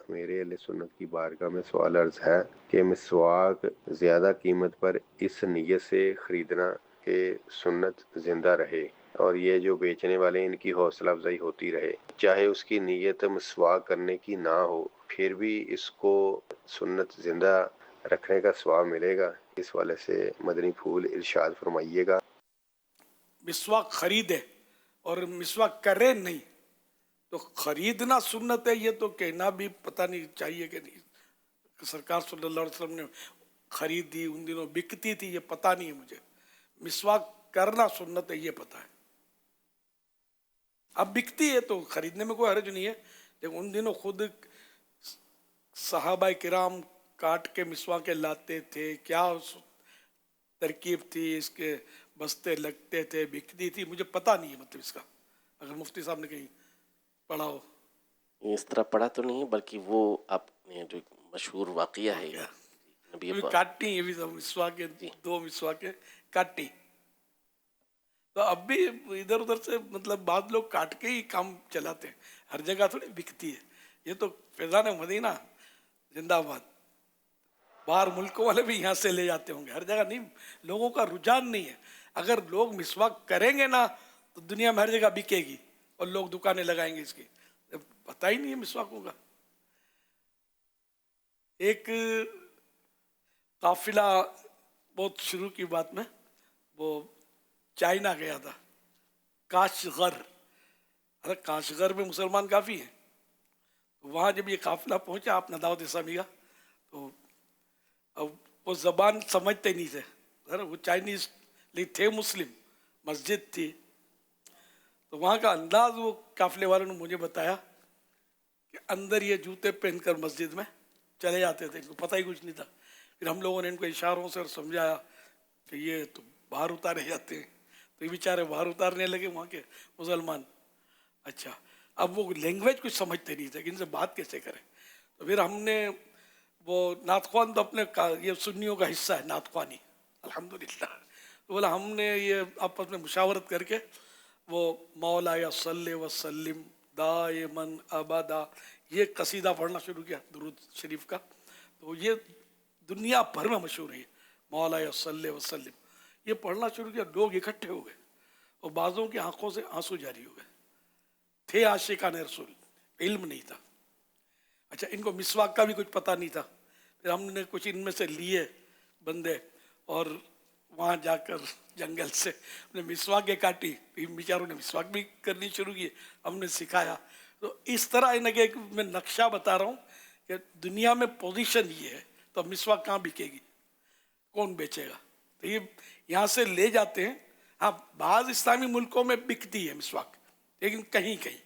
میرے اہل سنت کی بارگاہ میں سوال عرض ہے کہ مسواک زیادہ قیمت پر اس نیت سے خریدنا کہ سنت زندہ رہے، اور یہ جو بیچنے والے ان کی حوصلہ افزائی ہوتی رہے، چاہے اس کی نیت مسواک کرنے کی نہ ہو، پھر بھی اس کو سنت زندہ رکھنے کا ثواب ملے گا. اس والے سے مدنی پھول ارشاد فرمائیے گا. مسواک خریدے اور مسواک کرے نہیں تو خریدنا سنت ہے، یہ تو کہنا بھی پتہ نہیں چاہیے کہ نہیں. سرکار صلی اللہ علیہ وسلم نے خریدی، ان دنوں بکتی تھی، یہ پتہ نہیں ہے مجھے. مسواک کرنا سنت ہے، یہ پتہ ہے. اب بکتی ہے تو خریدنے میں کوئی حرج نہیں ہے، لیکن ان دنوں خود صحابہ کرام کاٹ کے مسواکیں لاتے تھے. کیا ترکیب تھی اس کے، بستے لگتے تھے، بکتی تھی، مجھے پتہ نہیں ہے مطلب اس کا. اگر مفتی صاحب نے کہیں پڑھا ہو. اس طرح پڑھا تو نہیں، بلکہ وہ آپ نے جو مشہور واقعہ ہے نبی کاٹی، یہ بھی مسواکیں، دو مسواکیں کاٹی. تو اب بھی ادھر ادھر سے مطلب بعض لوگ کاٹ کے ہی کام چلاتے ہیں، ہر جگہ تھوڑی بکتی ہے. یہ تو فیضان مدینہ زندہ باد، باہر ملکوں والے بھی یہاں سے لے جاتے ہوں گے، ہر جگہ نہیں. لوگوں کا رجحان نہیں ہے. اگر لوگ مسواک کریں گے نا تو دنیا میں ہر جگہ بکے گی اور لوگ دکانیں لگائیں گے اس کی. پتہ ہی نہیں ہے مسواکوں کا. ایک قافلہ بہت شروع کی بات میں، وہ چائنا گیا تھا، کاشغر. ارے کاشغر میں مسلمان کافی ہیں. وہاں جب یہ قافلہ پہنچا اپنا دعوت اسلامی کا، تو اب وہ زبان سمجھتے نہیں تھے. وہ چائنیز لیکن تھے مسلم، مسجد تھی. تو وہاں کا انداز وہ قافلے والوں نے مجھے بتایا کہ اندر یہ جوتے پہن کر مسجد میں چلے جاتے تھے، ان کو پتہ ہی کچھ نہیں تھا. پھر ہم لوگوں نے ان کو اشاروں سے سمجھایا کہ یہ تو बाहर उतारे जाते हैं, तो ये बेचारे बाहर उतारने लगे वहाँ के मुसलमान। अच्छा, अब वो लैंग्वेज कुछ समझते नहीं थे कि इनसे बात कैसे करें, तो फिर हमने वो नातख्वान तो अपने ये सुन्नियों का हिस्सा है नातख्वानी, अल्हम्दुलिल्लाह, तो बोला हमने ये आपस में मुशावरत करके वो मौला या सल्ले व सल्लिम दायमन अबदा ये कसीदा पढ़ना शुरू किया दुरूद शरीफ का। तो ये दुनिया भर में मशहूर है, मौला या सल्ले व सल्लिम, ये पढ़ना शुरू किया, लोग इकट्ठे हो गए और बाज़ों की आंखों से आंसू जारी हो गए। थे आशिकान रसूल, इल्म नहीं था। अच्छा, इनको मिसवाक का भी कुछ पता नहीं था। फिर हमने कुछ इनमें से लिए बंदे और वहाँ जाकर जंगल से अपने मिसवाकें काटी, बेचारों ने मिसवाक भी करनी शुरू की, हमने सिखाया। तो इस तरह इनके मैं नक्शा बता रहा हूँ कि दुनिया में पोजीशन ये है, तो मिसवाक कहाँ बिकेगी, कौन बेचेगा, तो ये यहाँ से ले जाते हैं। हाँ, बाज़ इस्लामी मुल्कों में बिकती है मिसवाक, लेकिन कहीं कहीं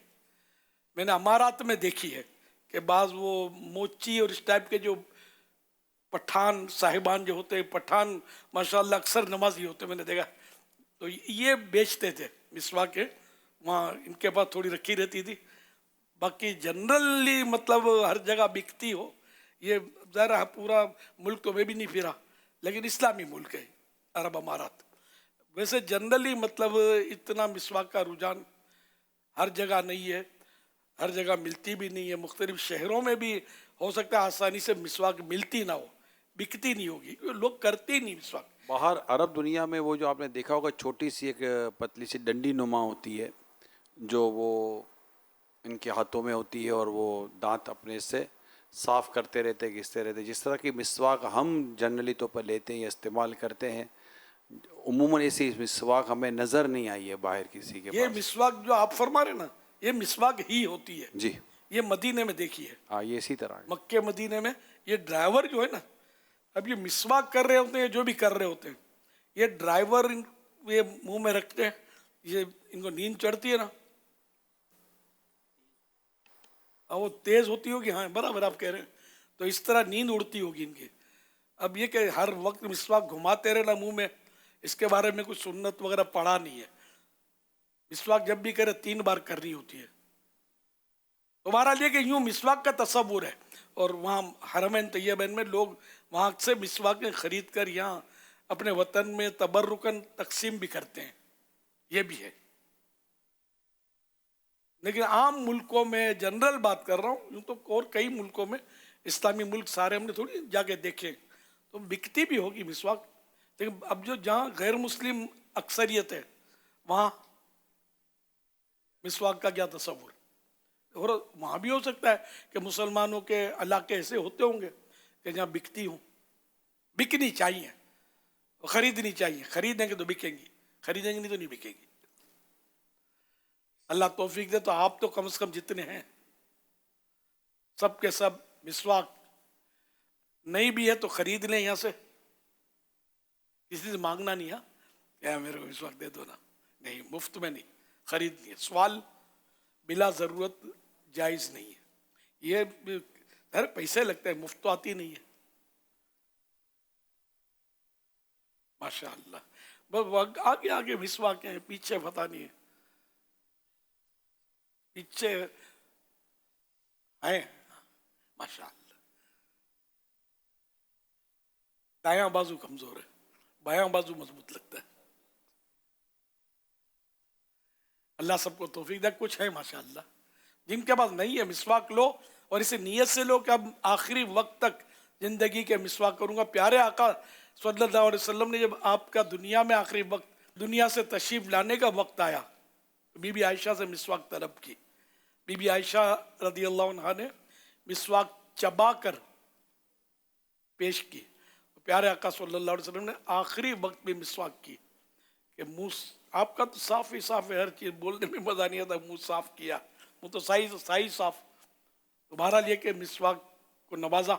मैंने अमारात में देखी है कि बाज़ वो मोची और इस टाइप के जो पठान साहिबान जो होते हैं, पठान माशाल्लाह अक्सर नमाजी होते हैं, मैंने देखा, तो ये बेचते थे मिसवाक के, वहाँ इनके पास थोड़ी रखी रहती थी। बाकी जनरली मतलब हर जगह बिकती हो, ये ज़रा पूरा मुल्क तो मैं भी नहीं फिरा, लेकिन इस्लामी मुल्क है अरब अमारात। वैसे जनरली मतलब इतना मिसवाक का रुझान हर जगह नहीं है, हर जगह मिलती भी नहीं है। मुख्तलिफ शहरों में भी हो सकता है आसानी से मिसवाक मिलती ना हो, बिकती नहीं होगी, लोग करते ही नहीं मिसवाक। बाहर अरब दुनिया में वो जो आपने देखा होगा छोटी सी एक पतली सी डंडी नुमा होती है जो वो इनके हाथों में होती है और वो दांत अपने से साफ़ करते रहते, घिसते रहते। जिस तरह की मिसवाक हम जनरली तौर पर लेते हैं या इस्तेमाल करते हैं, उमूमन ऐसी मिसवाक हमें नज़र नहीं आई है बाहर किसी के ये पास। मिसवाक जो आप फरमा रहे ना, ये मिसवाक ही होती है जी, ये मदीने में देखी है। हाँ, ये इसी तरह मक्के मदीने में ये ड्राइवर जो है ना, अब ये मिसवाक कर रहे होते हैं, जो भी कर रहे होते हैं, ये ड्राइवर ये मुंह में रखते हैं, ये इनको नींद चढ़ती है ना, और वो तेज होती होगी, हाँ बराबर आप कह रहे हैं, तो इस तरह नींद उड़ती होगी इनकी। अब ये कि हर वक्त मिसवाक घुमाते रहना मुंह में, इसके बारे में कुछ सुन्नत वगैरह पढ़ा नहीं है। मिसवाक जब भी करे 3 बार करनी होती है। तुम्हारा लिए कि यूं मिसवाक का तस्वुर है, और वहाँ हरमैन तैयबैन में लोग वहाँ से मिसवाकें खरीद कर यहाँ अपने वतन में तबर्रुकन तकसीम भी करते हैं, ये भी है। लेकिन आम मुल्कों में जनरल बात कर रहा हूँ, यूँ तो और कई मुल्कों में, इस्लामी मुल्क सारे हमने थोड़ी जाके देखे, तो बिकती भी होगी मिसवाक, लेकिन अब जो जहाँ गैर मुस्लिम अक्सरियत है वहाँ मिसवाक का क्या तस्वुर, और वहाँ भी हो सकता है कि मुसलमानों के इलाके ऐसे होते होंगे कि जहाँ बिकती हूँ, बिकनी चाहिए, खरीदनी चाहिए, खरीदेंगे तो बिकेंगी, खरीदेंगे नहीं तो नहीं बिकेगी। अल्लाह तौफीक दे, तो आप तो कम से कम जितने हैं सब के सब मिसवाक नहीं भी है तो खरीद लें यहाँ से, किसी से मांगना नहीं है क्या मेरे को मिसवाक दे दो ना, नहीं, मुफ्त में नहीं, खरीदनी है। सवाल बिला ज़रूरत जायज़ नहीं है, ये अरे पैसे लगते हैं, मुफ्त तो आती नहीं है। माशाअल्लाह, बस आगे आगे मिसवाक हैं, पीछे पता नहीं है, पीछे है माशाअल्लाह। दायां बाजू कमजोर है, बायां बाजू मजबूत लगता है। अल्लाह सबको तौफीक दे। कुछ है माशाअल्लाह जिनके पास नहीं है, मिसवाक लो और इसे नियत से लो कि अब आखिरी वक्त तक जिंदगी के मिसवाक करूंगा। प्यारे आका सल्लल्लाहु अलैहि वसल्लम ने जब आपका दुनिया में आखिरी वक्त, दुनिया से तशरीफ लाने का वक्त आया, तो बीबी आयशा से मिसवाक तलब की। बीबी आयशा रदियल्लाहु अन्हा ने मिसवाक चबा कर पेश की। प्यारे आका सल्लल्लाहु अलैहि वसल्लम ने आखिरी वक्त में मिसवाक की कि मुँह आपका तो साफ ही साफ है, हर चीज़ बोलने में मज़ा नहीं आता, मुँह साफ किया, मुँह तो सही साफ। तुम्हारा लिए कि मिसवाक को नवाजा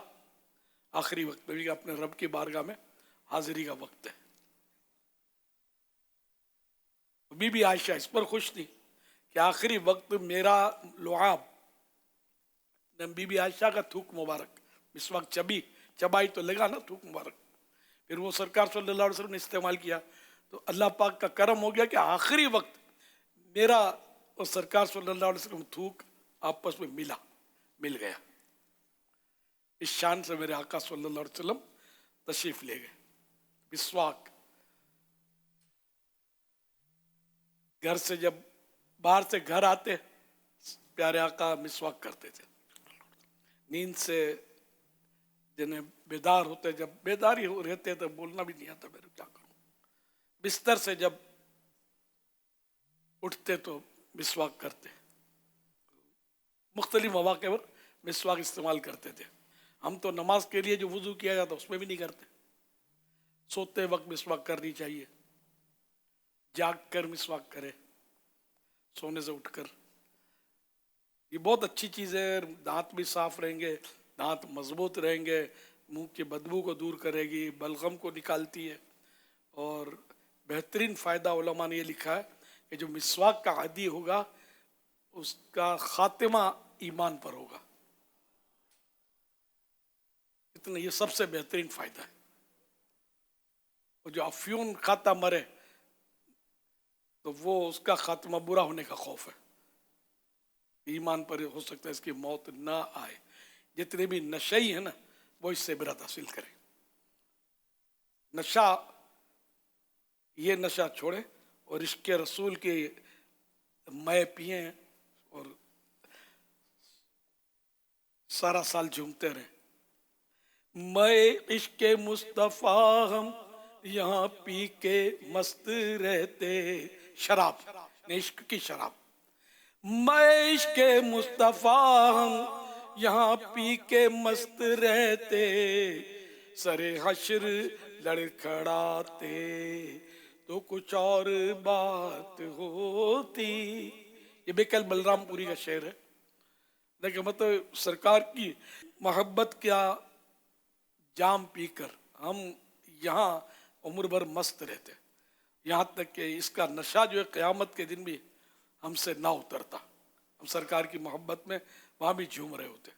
आखिरी वक्त में भी, अपने रब की बारगाह में हाजिरी का वक्त है। बीबी आयशा इस पर खुश थी कि आखिरी वक्त मेरा लुआब, बीबी आयशा का थूक मुबारक, मिसवाक चबाई तो लगा ना थूक मुबारक, फिर वो सरकार सल्लल्लाहु अलैहि वसल्लम ने इस्तेमाल किया, تو اللہ پاک کا کرم ہو گیا کہ آخری وقت میرا اور سرکار صلی اللہ علیہ وسلم تھوک آپس میں مل گیا. اس شان سے میرے آقا صلی اللہ علیہ وسلم تشریف لے گئے. مسواک گھر سے جب باہر سے گھر آتے پیارے آقا مسواک کرتے تھے. نیند سے جنہیں بیدار ہوتے, جب بیداری رہتے تو بولنا بھی نہیں آتا میرے, کیا کروں. بستر سے جب اٹھتے تو مسواک کرتے. مختلف مواقع پر مسواک استعمال کرتے تھے. ہم تو نماز کے لیے جو وضو کیا جاتا اس میں بھی نہیں کرتے. سوتے وقت مسواک کرنی چاہیے. جاگ کر مسواک کرے, سونے سے اٹھ کر. یہ بہت اچھی چیز ہے. دانت بھی صاف رہیں گے, دانت مضبوط رہیں گے, منہ کی بدبو کو دور کرے گی, بلغم کو نکالتی ہے. اور بہترین فائدہ علماء نے یہ لکھا ہے کہ جو مسواک کا عادی ہوگا اس کا خاتمہ ایمان پر ہوگا. اتنا یہ سب سے بہترین فائدہ ہے. اور جو افیون کھاتا مرے تو وہ اس کا خاتمہ برا ہونے کا خوف ہے. ایمان پر ہو سکتا ہے اس کی موت نہ آئے. جتنے بھی نشئی ہیں نا وہ اس سے عبرت حاصل کریں. نشہ, یہ نشہ چھوڑیں اور عشق رسول کے مے پئیں اور سارا سال جھومتے رہیں. میں عشق مصطفیٰ ہم یہاں پی کے مست رہتے. شراب نے عشق کی شراب. میں عشق مصطفیٰ ہم یہاں پی کے مست رہتے, سر حشر لڑکھڑاتے تو کچھ اور بات ہوتی. یہ بیکل بلرام پوری کا شعر ہے. لیکن مطلب سرکار کی محبت کیا جام پی کر ہم یہاں عمر بھر مست رہتے, یہاں تک کہ اس کا نشہ جو ہے قیامت کے دن بھی ہم سے نہ اترتا. ہم سرکار کی محبت میں وہاں بھی جھوم رہے ہوتے.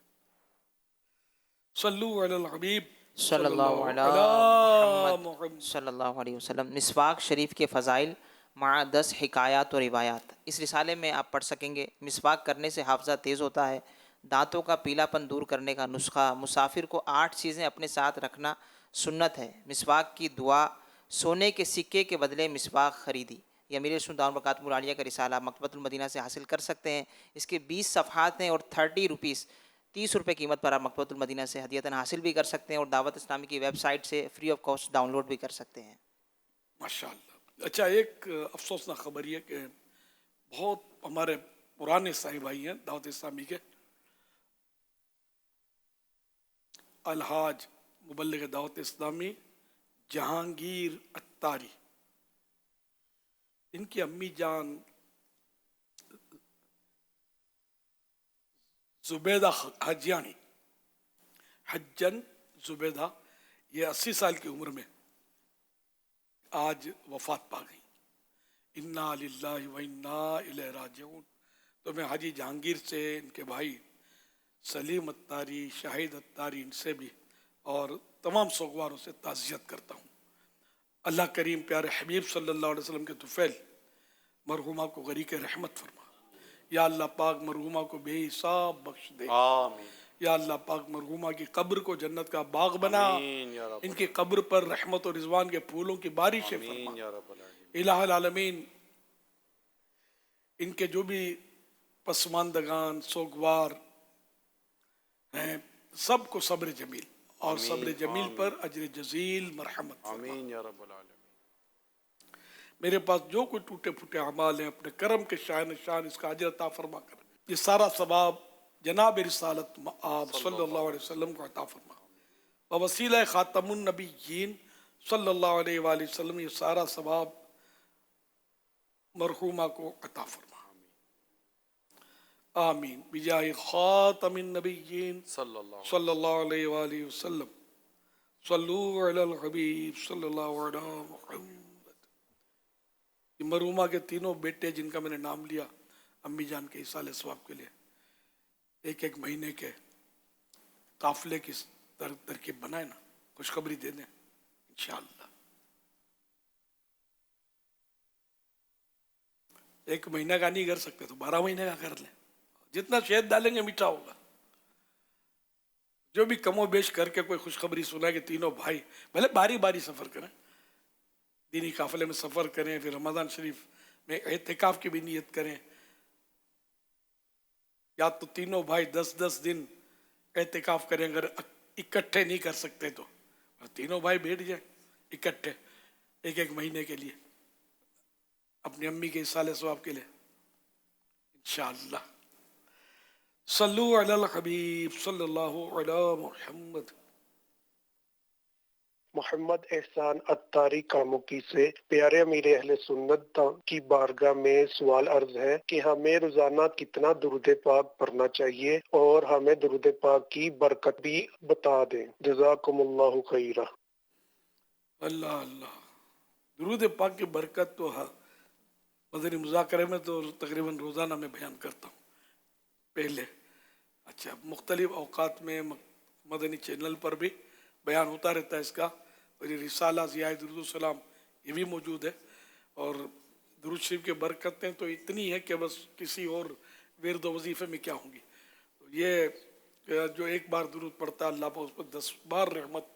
صلو علی الحبیب صلی اللہ علیہ محمد صلی اللہ علیہ وسلم. مسواک شریف کے فضائل مع 10 حکایات و روایات. اس رسالے میں آپ پڑھ سکیں گے. مسواک کرنے سے حافظہ تیز ہوتا ہے. دانتوں کا پیلا پن دور کرنے کا نسخہ. مسافر کو 8 چیزیں اپنے ساتھ رکھنا سنت ہے. مسواک کی دعا. سونے کے سکے کے بدلے مسواک خریدی. یہ امیر سنت دامت برکاتہ العالیہ کا رسالہ مکتبۃ المدینہ سے حاصل کر سکتے ہیں. اس کے 20 صفحات ہیں اور 30 روپیز 30 روپے قیمت پر آپ مکتبۃ المدینہ سے ہدیتاً حاصل بھی کر سکتے ہیں اور دعوت اسلامی کی ویب سائٹ سے free of cost download بھی کر سکتے ہیں. ماشاءاللہ. اچھا, ایک افسوسناک خبر یہ کہ بہت ہمارے پرانے صاحب بھائی ہیں دعوت اسلامی کے, الحاج مبلغ دعوت اسلامی جہانگیر اتاری, ان کی امی جان زبیدہ حجیانی, حجن زبیدہ, یہ 80 سال کی عمر میں آج وفات پا گئی. انا للہ و انا الیہ راجعون. تو میں حاجی جہانگیر سے, ان کے بھائی سلیم اتاری, شاہد اتاری, ان سے بھی اور تمام سوگواروں سے تعزیت کرتا ہوں. اللہ کریم پیارے حبیب صلی اللہ علیہ وسلم کے طفیل مرحومہ کو غریق رحمت فرما. یا اللہ پاک مرحومہ کو بے حساب بخش دے. آمین. یا اللہ پاک مرحومہ کی قبر کو جنت کا باغ بنا. ان کی قبر پر رحمت و رضوان کے پھولوں کی بارش فرما. الہ العالمین ان کے جو بھی پسماندگان سوگوار ہیں سب کو صبر جمیل اور صبر جمیل پر اجر جزیل مرحمت فرما. آمین یا رب العالمین. میرے پاس جو کوئی ٹوٹے پھوٹے اعمال ہیں اپنے کرم کے شان اس کا اجر عطا فرما کر یہ سارا ثواب جناب رسالت آپ صلی اللہ علیہ وسلم کو عطا فرما. وسیلہ خاتم النبیین صلی اللہ علیہ وآلہ وسلم یہ سارا ثواب مرحومہ کو عطا فرما. آمین. بجاہ خاتم النبیین صلی اللہ علیہ وآلہ وسلم. صلو علی الحبیب صلی اللہ علیہ محمد. مرحومہ کے تینوں بیٹے جن کا میں نے نام لیا امی جان کے ایصال ثواب کے لیے 1 مہینے کے قافلے کی ترکیب بنائے نا, خوشخبری دے دیں انشاءاللہ. 1 महीने का नहीं कर सकते तो 12 महीने का कर लें, जितना शहद डालेंगे मीठा होगा। जो भी कमो बेश करके कोई खुशखबरी सुना कि तीनों भाई भले बारी बारी सफ़र करें, दीनी काफिले में सफ़र करें, फिर रमज़ान शरीफ में एहतिकाफ की भी नियत करें, या तो तीनों भाई 10-10 दिन एहतिकाफ करें। अगर इकट्ठे नहीं कर सकते तो तीनों भाई बैठ जाए इकट्ठे 1-1 महीने के लिए अपनी अम्मी के इसाले सवाब के लिए इंशाअल्लाह। सल्लु अलल हबीब सल्लल्लाहु अला मुहम्मद। मोहम्मद एहसान अत्तारी कामुकी से प्यारे अमीर अहले सुन्नत की बारगाह में सवाल अर्ज है कि हमें रोजाना कितना दुरूद पाक पढ़ना चाहिए और हमें दुरूद पाक की बरकत भी बता दें। जज़ाकुमुल्लाहु खैरा। अल्लाह अल्लाह। दुरूद पाक की बरकत तो मदनी मुज़ाकरे में तो तकरीबन रोज़ाना मैं बयान करता हूँ पहले। अच्छा, मुख्तलिफ औकात में मदनी चैनल पर भी बयान होता रहता है इसका, और ये रिसाला ज़ियाए दुरूद सलाम ये भी मौजूद है। और दुरूद शरीफ की बरकतें तो इतनी है कि बस किसी और विर्द वजीफ़े में क्या होंगी। तो ये जो एक बार दुरूद पढ़ता है अल्लाह पर उस पर 10 बार रहमत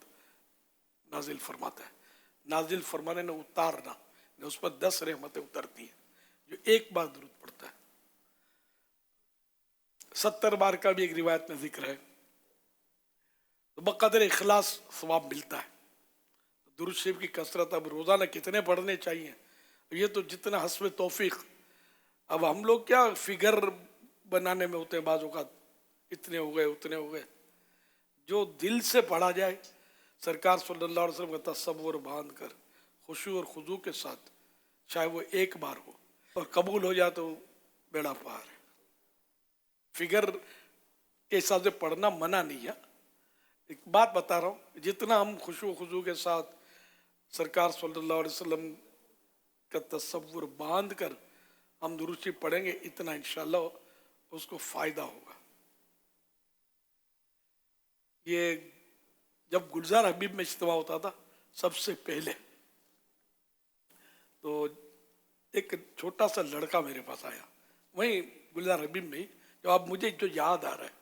नाजिल फरमाता है। नाजिल फरमाने ने उतारना ने उस पर 10 रहमतें उतरती हैं जो एक बार दुरूद पढ़ता है। 70 बार का भी एक रिवायत में जिक्र है। तो बक़दर इखलास सवाब मिलता है। तो दुरूद शरीफ की कसरत अब रोज़ाना कितने पढ़ने चाहिए, ये तो जितना हस्ब तौफीक। अब हम लोग क्या फिगर बनाने में होते हैं, बाज़ औक़ात इतने हो गए उतने हो गए। जो दिल से पढ़ा जाए, सरकार सल्लल्लाहु अलैहि वसल्लम का तसव्वुर बांध कर खुशू और खुजू के साथ, चाहे वो एक बार हो और कबूल हो जाए तो बेड़ा पार है। फिगर के हिसाब से पढ़ना मना नहीं है। एक बात बता रहा हूँ, जितना हम खुशू खुजू के साथ सरकार सल्लल्लाहु अलैहि वसल्लम का तसव्वुर बांध कर हम दुरूद शरीफ पढ़ेंगे, इतना इंशाअल्लाह उसको फ़ायदा होगा। ये जब गुलजार हबीब में इज्तिमा होता था सबसे पहले, तो एक छोटा सा लड़का मेरे पास आया, वहीं गुलजार हबीब में ही। जो अब मुझे जो याद आ रहा है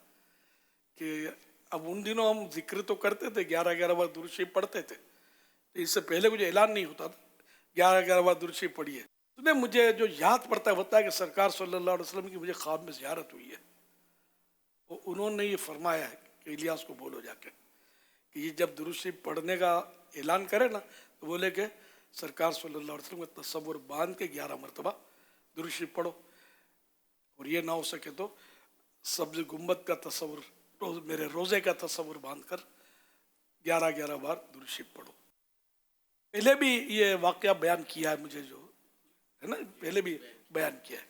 कि अब उन दिनों हम जिक्र तो करते थे, 11-11 बार दुरूद शरीफ पढ़ते थे। तो इससे पहले कुछ ऐलान नहीं होता था 11-11 बार दुरूद शरीफ पढ़िए। उसने मुझे जो याद पड़ता है बताया कि सरकार सल्लल्लाहु अलैहि वसल्लम की मुझे ख्वाब में ज़ियारत हुई है। और उन्होंने ये फरमाया है कि इलियास को बोलो जाके कि ये जब दुरूद शरीफ पढ़ने का ऐलान करे ना, तो बोले कि सरकार सल्लल्लाहु अलैहि वसल्लम का तसव्वुर बांध के 11 मरतबा दुरूद शरीफ पढ़ो। और ये ना हो सके तो सब्ज़ गुम्बद का तसव्वुर, मेरे रोज़े का तसव्वुर बांध कर 11-11 बार दुरूद शरीफ पढ़ो। पहले भी ये वाक़या बयान किया है मुझे, जो है ना, पहले भी बयान किया है।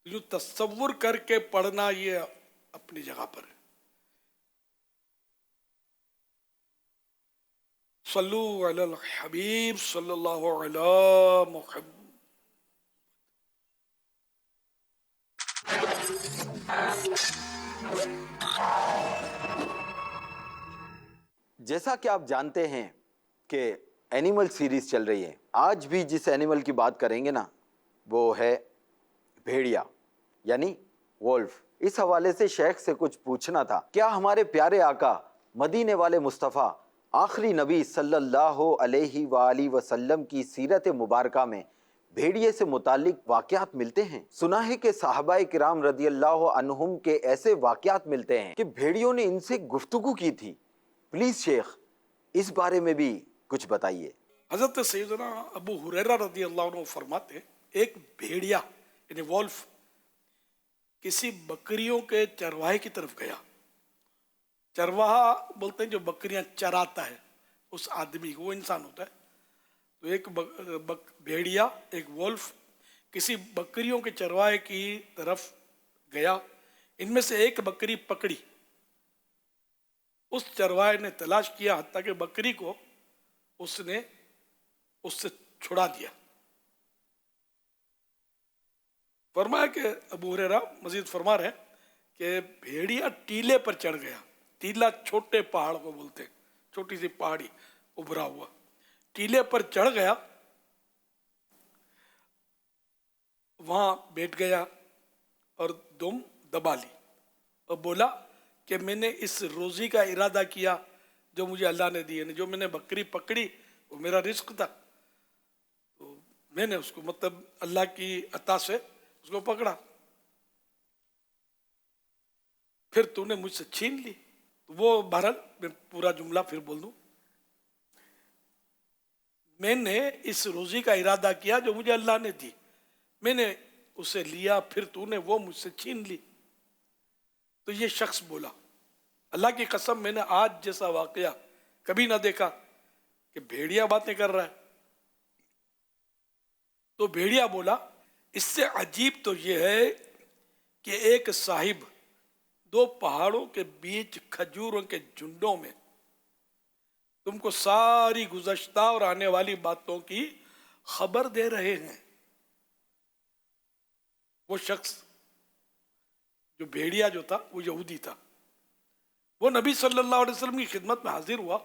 जो तसव्वुर करके पढ़ना ये अपनी जगह पर है। सल्लु अलल हबीब सल्लल्लाहु अला मुहम्मद। जैसा कि आप जानते हैं कि एनिमल सीरीज चल रही है, आज भी जिस एनिमल की बात करेंगे ना वो है भेड़िया यानी वोल्फ। इस हवाले से शेख से कुछ पूछना था। क्या हमारे प्यारे आका मदीने वाले मुस्तफ़ा आखिरी नबी सल्लल्लाहु अलैहि वसल्लम की सीरत मुबारका में भेड़िए से मुतालिक वाक़यात मिलते हैं? सुना है कि सहाबाए किराम रदियल्लाहु अन्हुम के ऐसे वाक़यात मिलते हैं कि भेड़ियों ने इनसे गुफ्तगू की थी। प्लीज शेख इस बारे में भी कुछ बताइए। हज़रत सैयदना अबू हुरैरा रदियल्लाहु अन्हु फरमाते, एक भेड़िया यानी वोल्फ किसी बकरियों के चरवाहे की तरफ गया। चरवाहा बोलते हैं जो बकरियां चराता है, उस आदमी को, वो इंसान होता है। तो एक भेड़िया, एक वोल्फ किसी बकरियों के चरवाहे की तरफ गया। इनमें से एक बकरी पकड़ी। उस चरवाहे ने तलाश किया हत्ता कि बकरी को उसने उससे छुड़ा दिया। फरमाया कि अबू हुरैरा मजीद फरमा रहे कि भेड़िया टीले पर चढ़ गया। टीला छोटे पहाड़ को बोलते हैं, छोटी सी पहाड़ी उभरा हुआ। टीले पर चढ़ गया वहाँ बैठ गया और दुम दबा ली और बोला कि मैंने इस रोज़ी का इरादा किया जो मुझे अल्लाह ने दी है, जो मैंने बकरी पकड़ी वो मेरा रिस्क था, तो मैंने उसको मतलब अल्लाह की अता से उसको पकड़ा, फिर तूने मुझसे छीन ली। वो बहरहाल मैं पूरा जुमला फिर बोल दूं, मैंने इस रोज़ी का इरादा किया जो मुझे अल्लाह ने दी, मैंने उसे लिया, फिर तूने वो मुझसे छीन ली। तो ये शख्स बोला, अल्लाह की कसम मैंने आज जैसा वाकया कभी ना देखा कि भेड़िया बातें कर रहा है। तो भेड़िया बोला, इससे अजीब तो ये है कि एक साहिब दो पहाड़ों के बीच खजूरों के झुंडों में तुमको सारी गुज़श्ता और आने वाली बातों की खबर दे रहे हैं। वो शख्स जो भेड़िया जो था वो यहूदी था, वो नबी सल्लल्लाहु अलैहि वसल्लम की खिदमत में हाजिर हुआ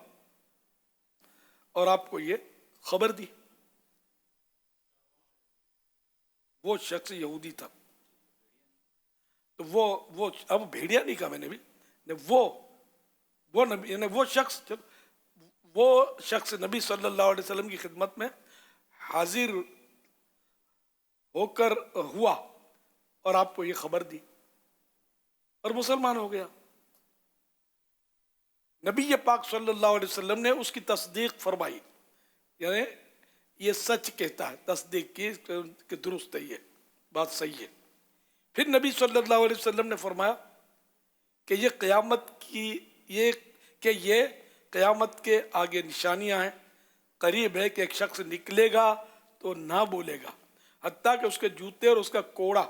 और आपको ये खबर दी। वो शख्स यहूदी था, तो वो अब भेड़िया नहीं कहा मैंने भी, वो नबी यानी वो शख्स नबी सल्लल्लाहु अलैहि वसल्लम की खिदमत में हाजिर होकर हुआ और आपको ये खबर दी और मुसलमान हो गया। नबी पाक सल्लल्लाहु अलैहि वसल्लम ने उसकी तस्दीक फरमाई, यानी ये सच कहता है, तस्दीक की कि दुरुस्त है, ये बात सही है। फिर नबी सल्लल्लाहु अलैहि वसल्लम ने फरमाया कि ये क़यामत के आगे निशानियां हैं, करीब है कि एक शख्स निकलेगा तो ना बोलेगा, हत्ता कि उसके जूते और उसका कोड़ा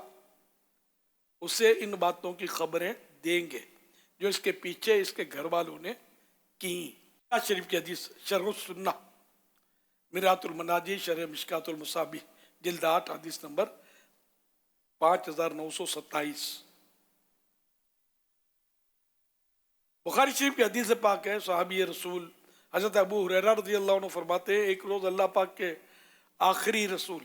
उसे इन बातों की खबरें देंगे जो इसके पीछे इसके घर वालों ने की। शरीफ की हदीस शरह सुन्ना मिरातुल मनाजी शरह मिशकातुल मुसाबी जिल्द 8 हदीस नंबर 5927। बुखारी शरीफ की हदीस पाक है, सहाबी रसूल हज़रत अबू हुरैरा रज़ियल्लाहु अन्हु फरमाते हैं, एक रोज़ अल्लाह पाक के आखिरी रसूल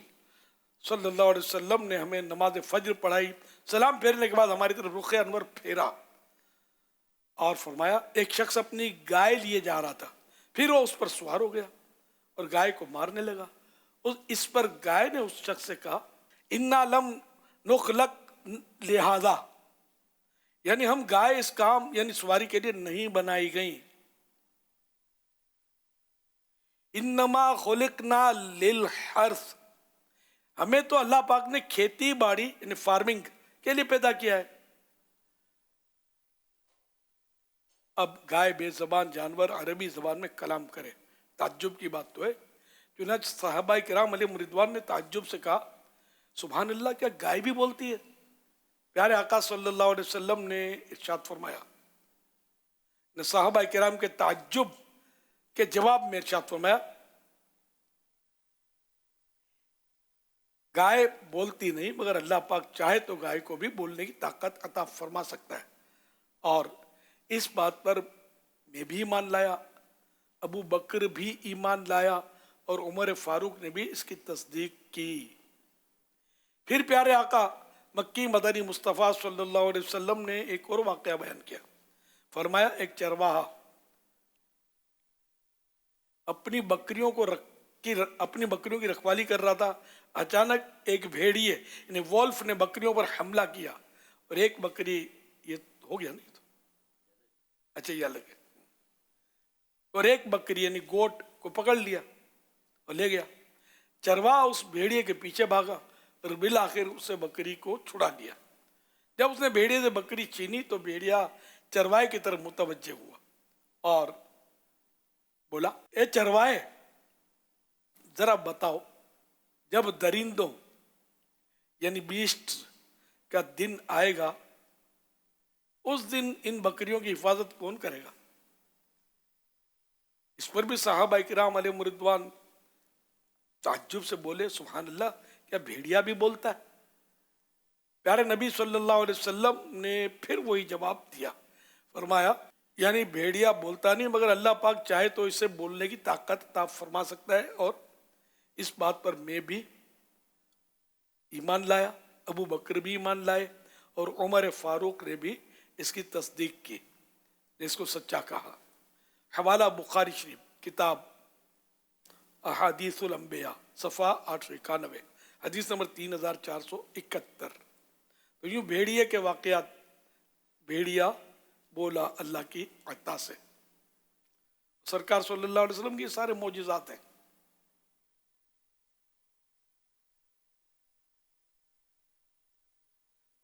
सल्लल्लाहु अलैहि वसल्लम ने हमें नमाज फज्र पढ़ाई, सलाम फेरने के बाद हमारी तरफ रुख अनवर फेरा और फरमाया एक शख्स अपनी गाय लिए जा रहा था, फिर वो उस पर सवार हो गया और गाय को मारने लगा। इस पर गाय ने उस शख्स से कहा, इन्ना लम नुखलक लिहाजा, यानी हम गाय इस काम यानी सवारी के लिए नहीं बनाई गई, इन्नमा खुलिकना लिल हर्स, हमें तो अल्लाह पाक ने खेती बाड़ी यानी फार्मिंग के लिए पैदा किया है। अब गाय बेज़बान जानवर अरबी ज़बान में कलाम करे, ताज्जुब की बात तो है। चुनांचे सहाबाए किराम अलैहिम रिदवान ने ताज्जुब से कहा, सुभान अल्लाह, क्या गाय भी बोलती है? प्यारे आका सल्लल्लाहु अलैहि वसल्लम ने इरशाद फरमाया, ने सहाबाए किराम के ताज्जुब के जवाब में इरशाद फरमाया, गाय बोलती नहीं, मगर अल्लाह पाक चाहे तो गाय को भी बोलने की ताकत अता फरमा सकता है। और इस बात पर मैं भी ईमान लाया, अबू बकर भी ईमान लाया और उमर फारूक ने भी इसकी तस्दीक की। फिर प्यारे आका मक्की मदनी मुस्तफ़ा सल्लल्लाहु अलैहि वसल्लम ने एक और वाक़या बयान किया। फरमाया, एक चरवाहा अपनी बकरियों की रखवाली कर रहा था, अचानक एक भेड़िए यानी वोल्फ ने बकरियों पर हमला किया और एक बकरी, ये हो गया नहीं तो अच्छा ये अलग है, और एक बकरी यानी गोट को पकड़ लिया और ले गया। चरवाहा उस भेड़िए के पीछे भागा और बिल आखिर उसे बकरी को छुड़ा लिया। जब उसने भेड़िए से बकरी छीनी तो भेड़िया चरवाहे की तरफ मुतवज्जे हुआ और बोला, ए चरवाहे, जरा बताओ, जब दरिंदों यानी बीस्ट का दिन आएगा उस दिन इन बकरियों की हिफाजत कौन करेगा? इस पर भी सहाबा किराम अलैहिम रिदवान ताज्जुब से बोले, सुभान अल्लाह, क्या भेड़िया भी बोलता है? प्यारे नबी सल्लल्लाहु अलैहि वसल्लम ने फिर वही जवाब दिया, फरमाया, यानी भेड़िया बोलता नहीं, मगर अल्लाह पाक चाहे तो इसे बोलने की ताकत अता फरमा सकता है। और इस बात पर मैं भी ईमान लाया, अबू बकर भी ईमान लाए और उमर फारूक ने भी इसकी तस्दीक की, इसको सच्चा कहा। हवाला बुखारी शरीफ, किताब अहादीसुल अंबिया, सफ़ा 891, हदीस नंबर 3471। तो यूँ भेड़िए के वाक़यात, भेड़िया बोला अल्लाह की अता से, सरकार सल्लल्लाहु अलैहि वसल्लम के सारे मौजिज़ात हैं।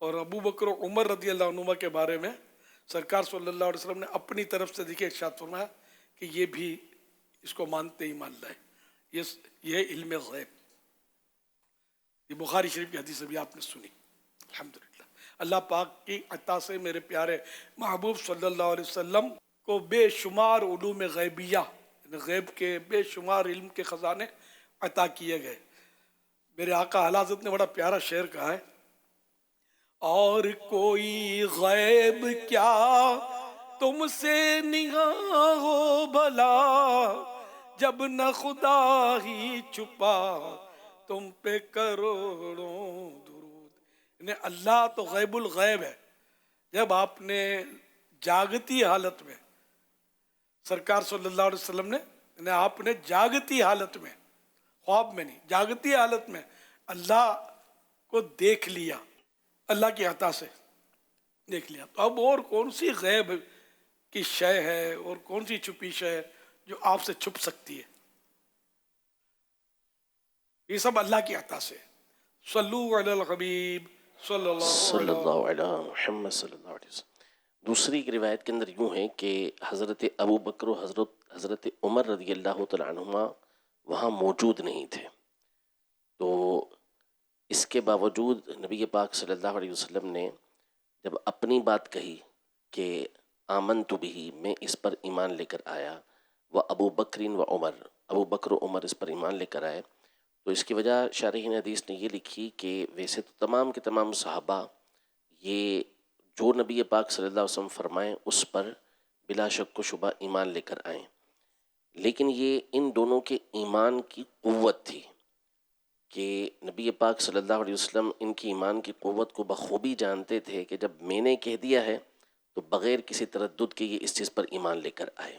और अबू बकर और उमर रदी अल्लाह अन्हुमा के बारे में सरकार सल्लल्लाहु अलैहि वसल्लम ने अपनी तरफ से देखिए इरशाद फरमाया कि ये भी इसको मानते ही मान लाए, ये इल्म गैब। ये बुखारी शरीफ की हदीस अभी आपने सुनी। अल्हम्दुलिल्लाह, अल्लाह पाक की अता से मेरे प्यारे महबूब सल्लल्लाहु अलैहि वसल्लम को बेशुमार उलूम गैबिया, गैब के बेशुमार इल्म के ख़जाने अता किए गए। मेरे आका आला हज़रत ने बड़ा प्यारा शेर कहा है, और कोई गैब क्या तुमसे निगाह हो भला, जब न खुदा ही छुपा तुम पे करोड़ों दुरूद। अल्लाह तो गैबुल गैब है। जब आपने जागती हालत में, सरकार सल्लल्लाहु अलैहि वसल्लम ने आपने जागती हालत में, ख्वाब में नहीं, जागती हालत में अल्लाह को देख लिया, अल्लाह की अता से देख लिया। तो अब और कौन सी गैब की शय है और कौन सी छुपी शय है जो आपसे छुप सकती है? ये सब अल्लाह की अता से। सल्लु अलल हबीब सल्लल्लाहु अलैहि मुहम्मद सल्लल्लाहु अलैहि वसल्लम। दूसरी एक रिवायत के अंदर यूँ है कि हज़रत अबू बकर और हज़रत उमर रज़ी अल्लाह तआला अन्हुमा वहाँ मौजूद नहीं थे। तो इसके बावजूद नबी पाक सल्लल्लाहु अलैहि वसल्लम ने जब अपनी बात कही कि आमनतु बिही, मैं इस पर ईमान लेकर आया, व अबू बकरिन व उमर, अबू बकर व उमर इस पर ईमान लेकर आए, तो इसकी वजह शारहीन हदीस ने ये लिखी कि वैसे तो तमाम के तमाम सहाबा ये जो नबी पाक सल्लल्लाहु अलैहि वसल्लम फरमाएँ उस पर बिला शक व शुबा ईमान लेकर आए, लेकिन ये इन दोनों के ईमान की क़ुव्वत थी कि नबी पाक सल्लल्लाहु अलैहि वसल्लम इनकी ईमान की क़ुव्वत को बखूबी जानते थे कि जब मैंने कह दिया है तो बग़ैर किसी तरद्दुद के ये इस चीज़ पर ईमान लेकर आए।